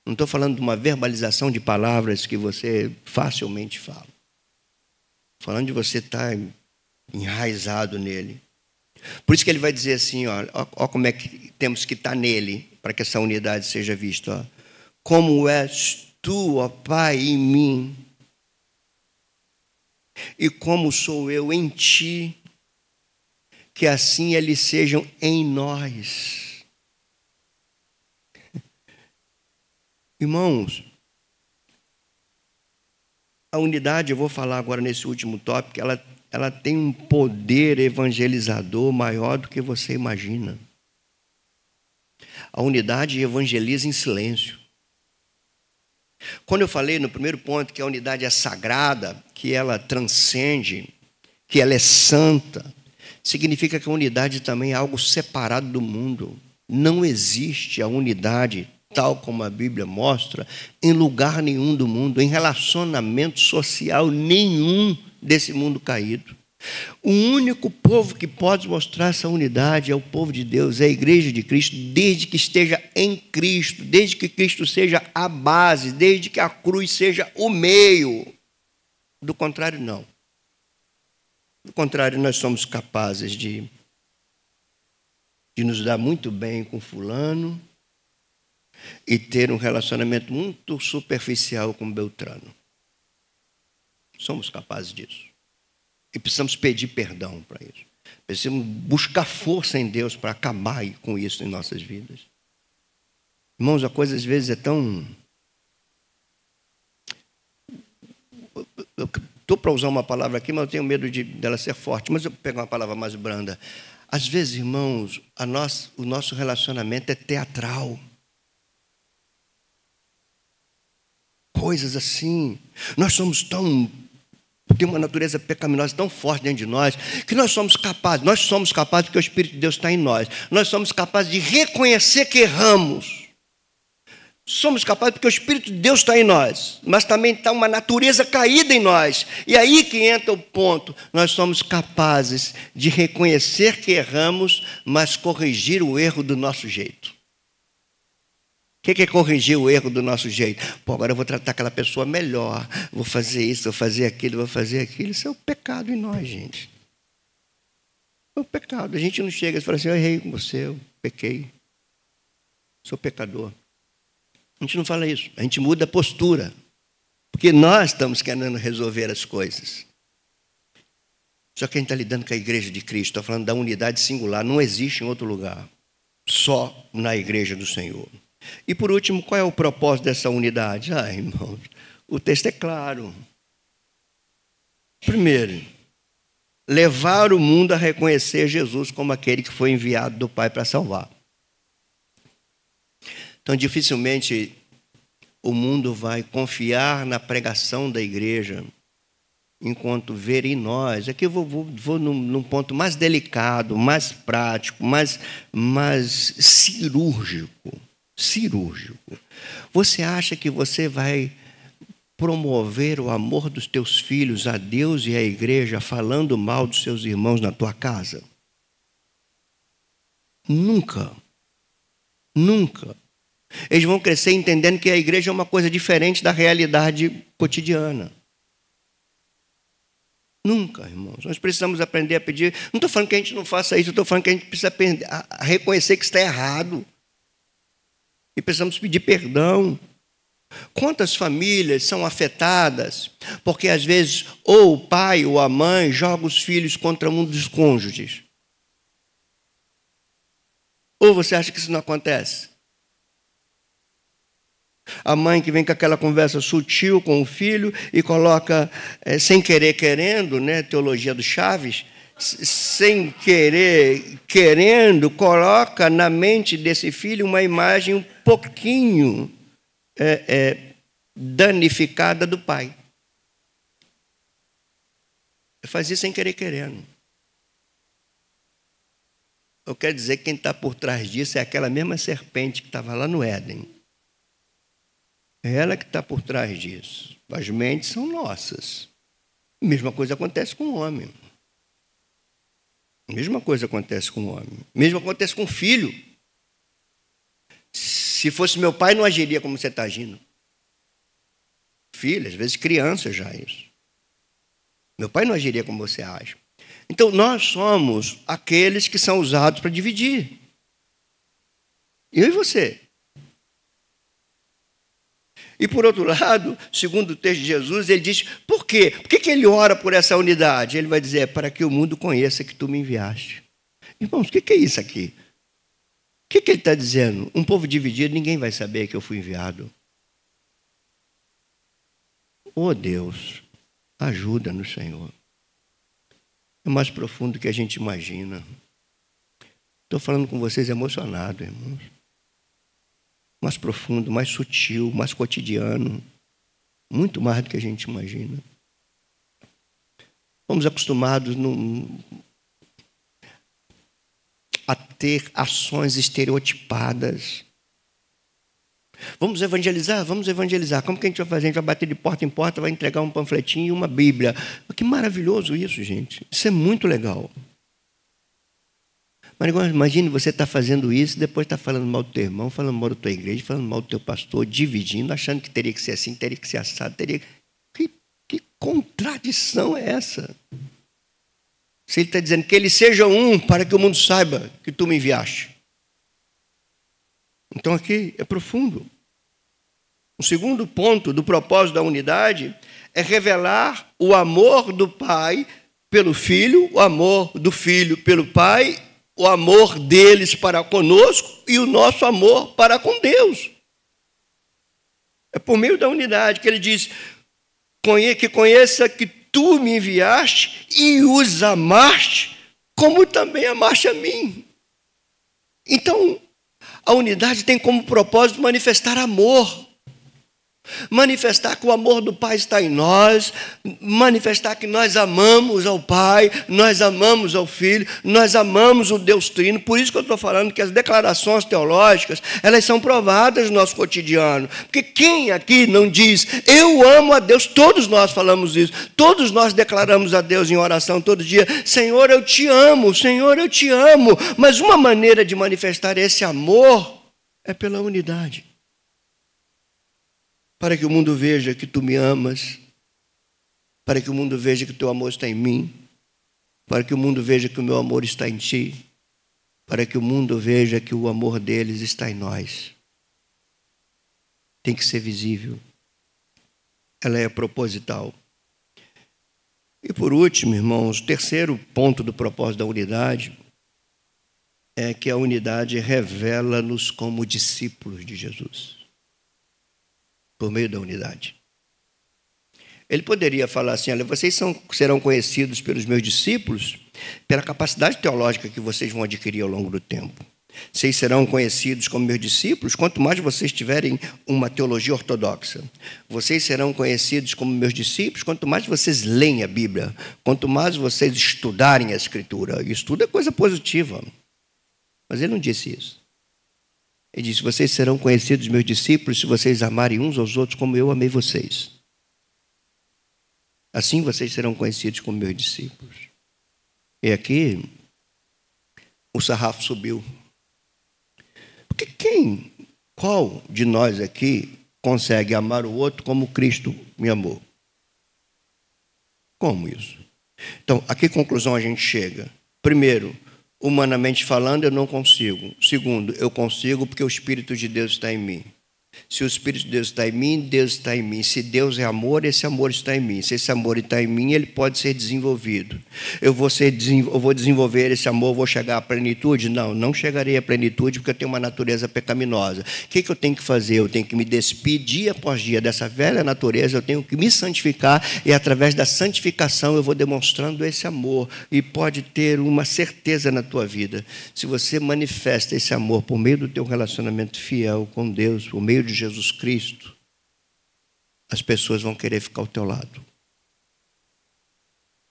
Não estou falando de uma verbalização de palavras que você facilmente fala. Estou falando de você estar enraizado nele. Por isso que ele vai dizer assim, ó como é que temos que estar nele, para que essa unidade seja vista. Ó. Como és tu, ó Pai, em mim, e como sou eu em ti, que assim eles sejam em nós. Irmãos, a unidade, eu vou falar agora nesse último tópico, ela tem um poder evangelizador maior do que você imagina. A unidade evangeliza em silêncio. Quando eu falei no primeiro ponto que a unidade é sagrada, que ela transcende, que ela é santa, significa que a unidade também é algo separado do mundo. Não existe a unidade, tal como a Bíblia mostra, em lugar nenhum do mundo, em relacionamento social nenhum desse mundo caído. O único povo que pode mostrar essa unidade é o povo de Deus, é a igreja de Cristo, desde que esteja em Cristo, desde que Cristo seja a base, desde que a cruz seja o meio. Do contrário, não. Do contrário, nós somos capazes de nos dar muito bem com fulano e ter um relacionamento muito superficial com Beltrano. Somos capazes disso. E precisamos pedir perdão para isso. Precisamos buscar força em Deus para acabar com isso em nossas vidas. Irmãos, a coisa às vezes é tão... Eu estou para usar uma palavra aqui, mas eu tenho medo dela ser forte. Mas eu vou pegar uma palavra mais branda. Às vezes, irmãos, o nosso relacionamento é teatral. coisas assim. Nós somos tem uma natureza pecaminosa tão forte dentro de nós, que nós somos capazes porque o Espírito de Deus está em nós. Nós somos capazes de reconhecer que erramos. Somos capazes porque o Espírito de Deus está em nós, mas também está uma natureza caída em nós. E aí que entra o ponto. Nós somos capazes de reconhecer que erramos, mas corrigir o erro do nosso jeito. O que é corrigir o erro do nosso jeito? Pô, agora eu vou tratar aquela pessoa melhor, vou fazer isso, vou fazer aquilo, vou fazer aquilo. Isso é o pecado em nós, gente. É o pecado. A gente não chega e fala assim, eu errei com você, eu pequei, sou pecador. A gente não fala isso, a gente muda a postura, porque nós estamos querendo resolver as coisas. Só que a gente está lidando com a igreja de Cristo, está falando da unidade singular, não existe em outro lugar, só na igreja do Senhor. E por último, qual é o propósito dessa unidade? Irmãos, o texto é claro. Primeiro, levar o mundo a reconhecer Jesus como aquele que foi enviado do Pai para salvar. Então, dificilmente o mundo vai confiar na pregação da igreja enquanto ver em nós. Aqui eu vou num ponto mais delicado, mais prático, mais cirúrgico. Você acha que você vai promover o amor dos teus filhos a Deus e à igreja falando mal dos seus irmãos na tua casa? Nunca. Eles vão crescer entendendo que a igreja é uma coisa diferente da realidade cotidiana. Nunca, irmãos. Nós precisamos aprender a pedir. Não estou falando que a gente não faça isso, estou falando que a gente precisa aprender a reconhecer que está errado. E precisamos pedir perdão. Quantas famílias são afetadas porque, às vezes, ou o pai ou a mãe joga os filhos contra um dos cônjuges? Ou você acha que isso não acontece? A mãe que vem com aquela conversa sutil com o filho e coloca, sem querer querendo, né, teologia do Chaves, sem querer querendo, coloca na mente desse filho uma imagem um pouquinho danificada do pai. Faz isso sem querer querendo. Eu quero dizer que quem está por trás disso é aquela mesma serpente que estava lá no Éden. É ela que está por trás disso. As mentes são nossas. A mesma coisa acontece com o homem. A mesma coisa acontece com o homem. A mesma coisa acontece com o filho. Se fosse meu pai, não agiria como você está agindo. Filho, às vezes criança já isso. Meu pai não agiria como você age. Então, nós somos aqueles que são usados para dividir. Eu e você. E, por outro lado, segundo o texto de Jesus, ele diz, por quê? Por que ele ora por essa unidade? Ele vai dizer, para que o mundo conheça que tu me enviaste. Irmãos, o que é isso aqui? O que ele está dizendo? Um povo dividido, ninguém vai saber que eu fui enviado. Oh, Deus, ajuda-nos, Senhor. É mais profundo do que a gente imagina. Estou falando com vocês emocionado, irmãos. Mais profundo, mais sutil, mais cotidiano. Muito mais do que a gente imagina. Fomos acostumados a ter ações estereotipadas. Vamos evangelizar? Vamos evangelizar. Como que a gente vai fazer? A gente vai bater de porta em porta, vai entregar um panfletinho e uma Bíblia. Que maravilhoso isso, gente. Isso é muito legal. Mas imagine você estar fazendo isso e depois estar falando mal do teu irmão, falando mal da tua igreja, falando mal do teu pastor, dividindo, achando que teria que ser assim, teria que ser assado, teria... Que contradição é essa? Se ele está dizendo que ele seja um para que o mundo saiba que tu me enviaste. Então aqui é profundo. O segundo ponto do propósito da unidade é revelar o amor do Pai pelo Filho, o amor do Filho pelo Pai, o amor deles para conosco e o nosso amor para com Deus. É por meio da unidade que ele diz, que conheça que tu me enviaste e os amaste, como também amaste a mim. Então, a unidade tem como propósito manifestar amor. Manifestar que o amor do Pai está em nós, manifestar que nós amamos ao Pai, nós amamos ao Filho, nós amamos o Deus Trino. Por isso que eu estou falando que as declarações teológicas, elas são provadas no nosso cotidiano. Porque quem aqui não diz, eu amo a Deus? Todos nós falamos isso, todos nós declaramos a Deus em oração todo dia, Senhor, eu te amo, Senhor, eu te amo. Mas uma maneira de manifestar esse amor é pela unidade. Para que o mundo veja que tu me amas, para que o mundo veja que o teu amor está em mim, para que o mundo veja que o meu amor está em ti, para que o mundo veja que o amor deles está em nós. Tem que ser visível. Ela é proposital. E por último, irmãos, o terceiro ponto do propósito da unidade é que a unidade revela-nos como discípulos de Jesus. Por meio da unidade. Ele poderia falar assim, olha, vocês serão conhecidos pelos meus discípulos pela capacidade teológica que vocês vão adquirir ao longo do tempo. Vocês serão conhecidos como meus discípulos, quanto mais vocês tiverem uma teologia ortodoxa. Vocês serão conhecidos como meus discípulos, quanto mais vocês leem a Bíblia, quanto mais vocês estudarem a Escritura. Isso tudo é coisa positiva. Mas ele não disse isso. Ele disse, vocês serão conhecidos meus discípulos se vocês amarem uns aos outros como eu amei vocês. Assim vocês serão conhecidos como meus discípulos. E aqui, o sarrafo subiu. Porque qual de nós aqui consegue amar o outro como Cristo me amou? Como isso? Então, a que conclusão a gente chega? Primeiro, humanamente falando, eu não consigo. Segundo, eu consigo porque o Espírito de Deus está em mim. Se o Espírito de Deus está em mim, Deus está em mim. Se Deus é amor, esse amor está em mim. Se esse amor está em mim, ele pode ser desenvolvido. Eu vou desenvolver esse amor, vou chegar à plenitude? Não chegarei à plenitude porque eu tenho uma natureza pecaminosa. O que eu tenho que fazer? Eu tenho que me despir dia após dia dessa velha natureza, eu tenho que me santificar e através da santificação eu vou demonstrando esse amor. E pode ter uma certeza na tua vida. Se você manifesta esse amor por meio do teu relacionamento fiel com Deus, por meio de Jesus Cristo, as pessoas vão querer ficar ao teu lado.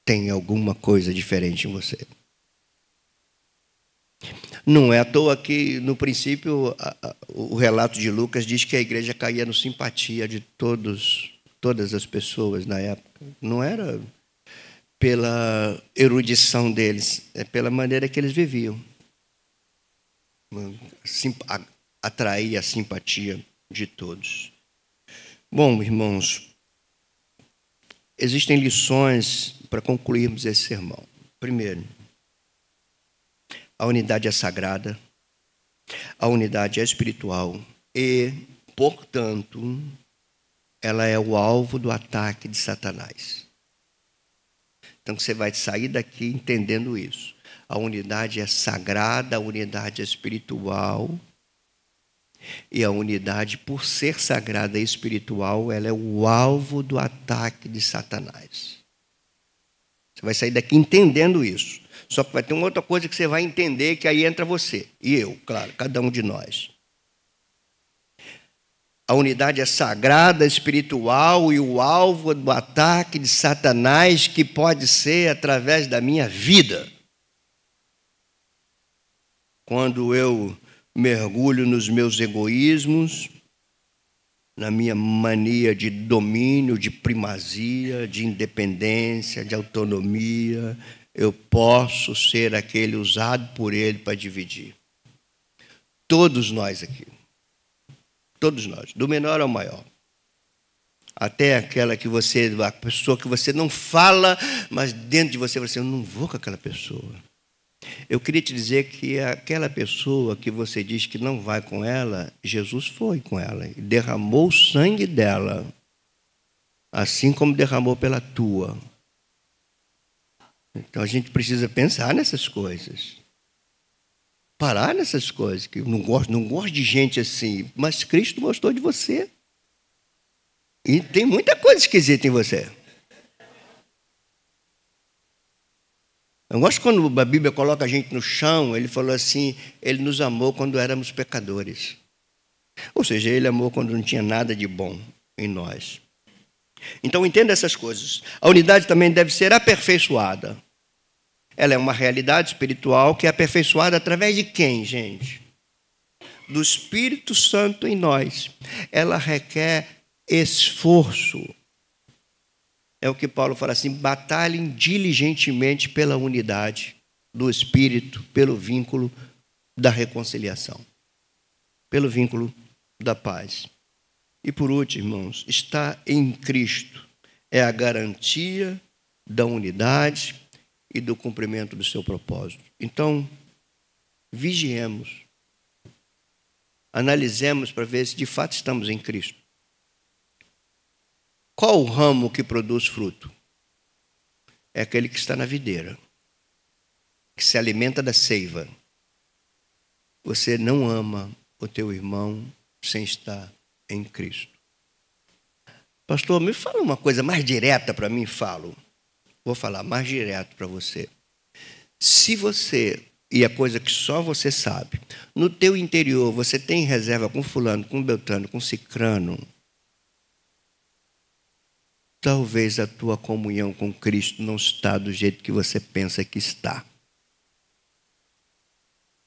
Tem alguma coisa diferente em você. Não é à toa que, no princípio, o relato de Lucas diz que a igreja caía no simpatia de todas as pessoas na época. Não era pela erudição deles, é pela maneira que eles viviam. Atraía a simpatia de todos. Bom, irmãos, existem lições para concluirmos esse sermão. Primeiro, a unidade é sagrada, a unidade é espiritual e, portanto, ela é o alvo do ataque de Satanás. Então, você vai sair daqui entendendo isso. A unidade é sagrada, a unidade é espiritual. E a unidade, por ser sagrada e espiritual, ela é o alvo do ataque de Satanás. Você vai sair daqui entendendo isso. Só que vai ter uma outra coisa que você vai entender, que aí entra você. E eu, claro, cada um de nós. A unidade é sagrada, espiritual e o alvo do ataque de Satanás, que pode ser através da minha vida. Quando eu mergulho nos meus egoísmos, na minha mania de domínio, de primazia, de independência, de autonomia, eu posso ser aquele usado por ele para dividir. Todos nós aqui. Todos nós, do menor ao maior. Até aquela a pessoa que você não fala, mas dentro de você, eu não vou com aquela pessoa. Eu queria te dizer que aquela pessoa que você diz que não vai com ela, Jesus foi com ela e derramou o sangue dela, assim como derramou pela tua. Então a gente precisa pensar nessas coisas, parar nessas coisas, que eu não gosto de gente assim, mas Cristo gostou de você. E tem muita coisa esquisita em você. Eu gosto quando a Bíblia coloca a gente no chão, ele falou assim, ele nos amou quando éramos pecadores. Ou seja, ele amou quando não tinha nada de bom. em nós. Então entenda essas coisas. A unidade também deve ser aperfeiçoada. Ela é uma realidade espiritual que é aperfeiçoada através de quem, gente? Do Espírito Santo em nós. Ela requer esforço. É o que Paulo fala assim: batalhem diligentemente pela unidade do Espírito, pelo vínculo da reconciliação, pelo vínculo da paz. E por último, irmãos, estar em Cristo é a garantia da unidade e do cumprimento do seu propósito. Então, vigiemos, analisemos para ver se de fato estamos em Cristo. Qual o ramo que produz fruto? É aquele que está na videira, que se alimenta da seiva. Você não ama o teu irmão sem estar em Cristo. Pastor, me fala uma coisa mais direta para mim. Vou falar mais direto para você. Se você, e a coisa que só você sabe, no teu interior você tem reserva com fulano, com beltrano, com cicrano, talvez a tua comunhão com Cristo não está do jeito que você pensa que está.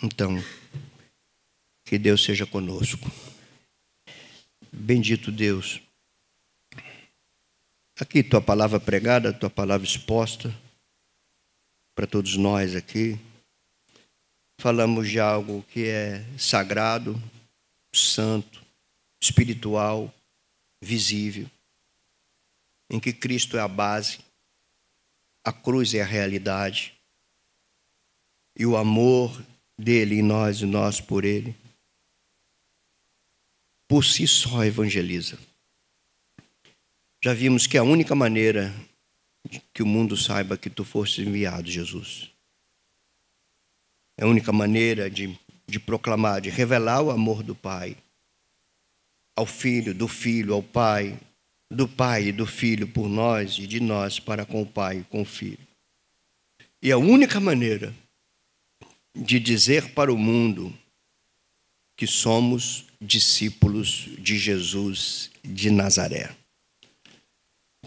Então, que Deus seja conosco. Bendito Deus. Aqui tua palavra pregada, tua palavra exposta para todos nós aqui. Falamos de algo que é sagrado, santo, espiritual, visível, em que Cristo é a base, a cruz é a realidade, e o amor dele em nós e nós por ele, por si só evangeliza. Já vimos que a única maneira que o mundo saiba que tu foste enviado, Jesus, é a única maneira de proclamar, de revelar o amor do Pai ao Filho, do Filho ao Pai, do Pai e do Filho por nós e de nós para com o Pai e com o Filho. E a única maneira de dizer para o mundo que somos discípulos de Jesus de Nazaré.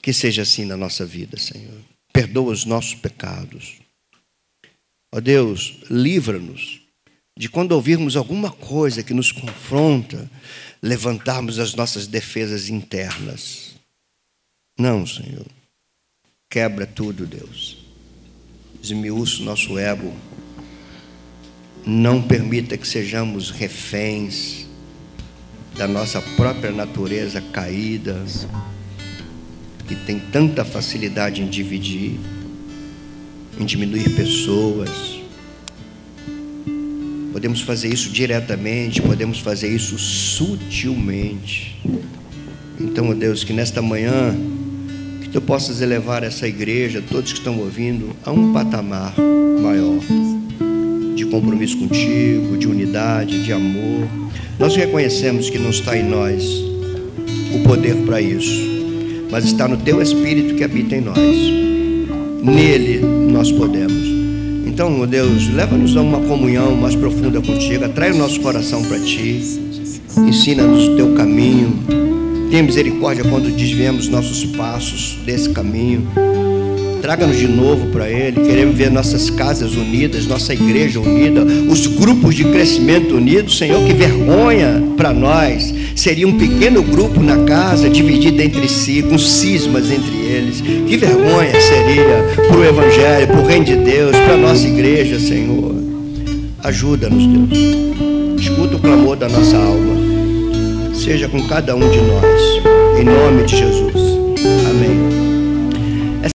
Que seja assim na nossa vida, Senhor. Perdoa os nossos pecados. Ó Deus, livra-nos de quando ouvirmos alguma coisa que nos confronta, levantarmos as nossas defesas internas. Não, Senhor. Quebra tudo, Deus. Esmiuça o nosso ego. Não permita que sejamos reféns da nossa própria natureza caída, que tem tanta facilidade em dividir, em diminuir pessoas. Podemos fazer isso diretamente, podemos fazer isso sutilmente. Então, ó Deus, que nesta manhã, que Tu possas elevar essa igreja, todos que estão ouvindo, a um patamar maior, de compromisso contigo, de unidade, de amor. Nós reconhecemos que não está em nós o poder para isso, mas está no Teu Espírito que habita em nós. Nele nós podemos. Então, meu Deus, leva-nos a uma comunhão mais profunda contigo, atrai o nosso coração para Ti, ensina-nos o Teu caminho, tenha misericórdia quando desviemos nossos passos desse caminho, traga-nos de novo para Ele. Queremos ver nossas casas unidas, nossa igreja unida, os grupos de crescimento unidos. Senhor, que vergonha para nós seria um pequeno grupo na casa, dividido entre si, com cismas entre eles. Que vergonha seria para o Evangelho, para o Reino de Deus, para a nossa igreja, Senhor. Ajuda-nos, Deus. Escuta o clamor da nossa alma. Seja com cada um de nós, em nome de Jesus.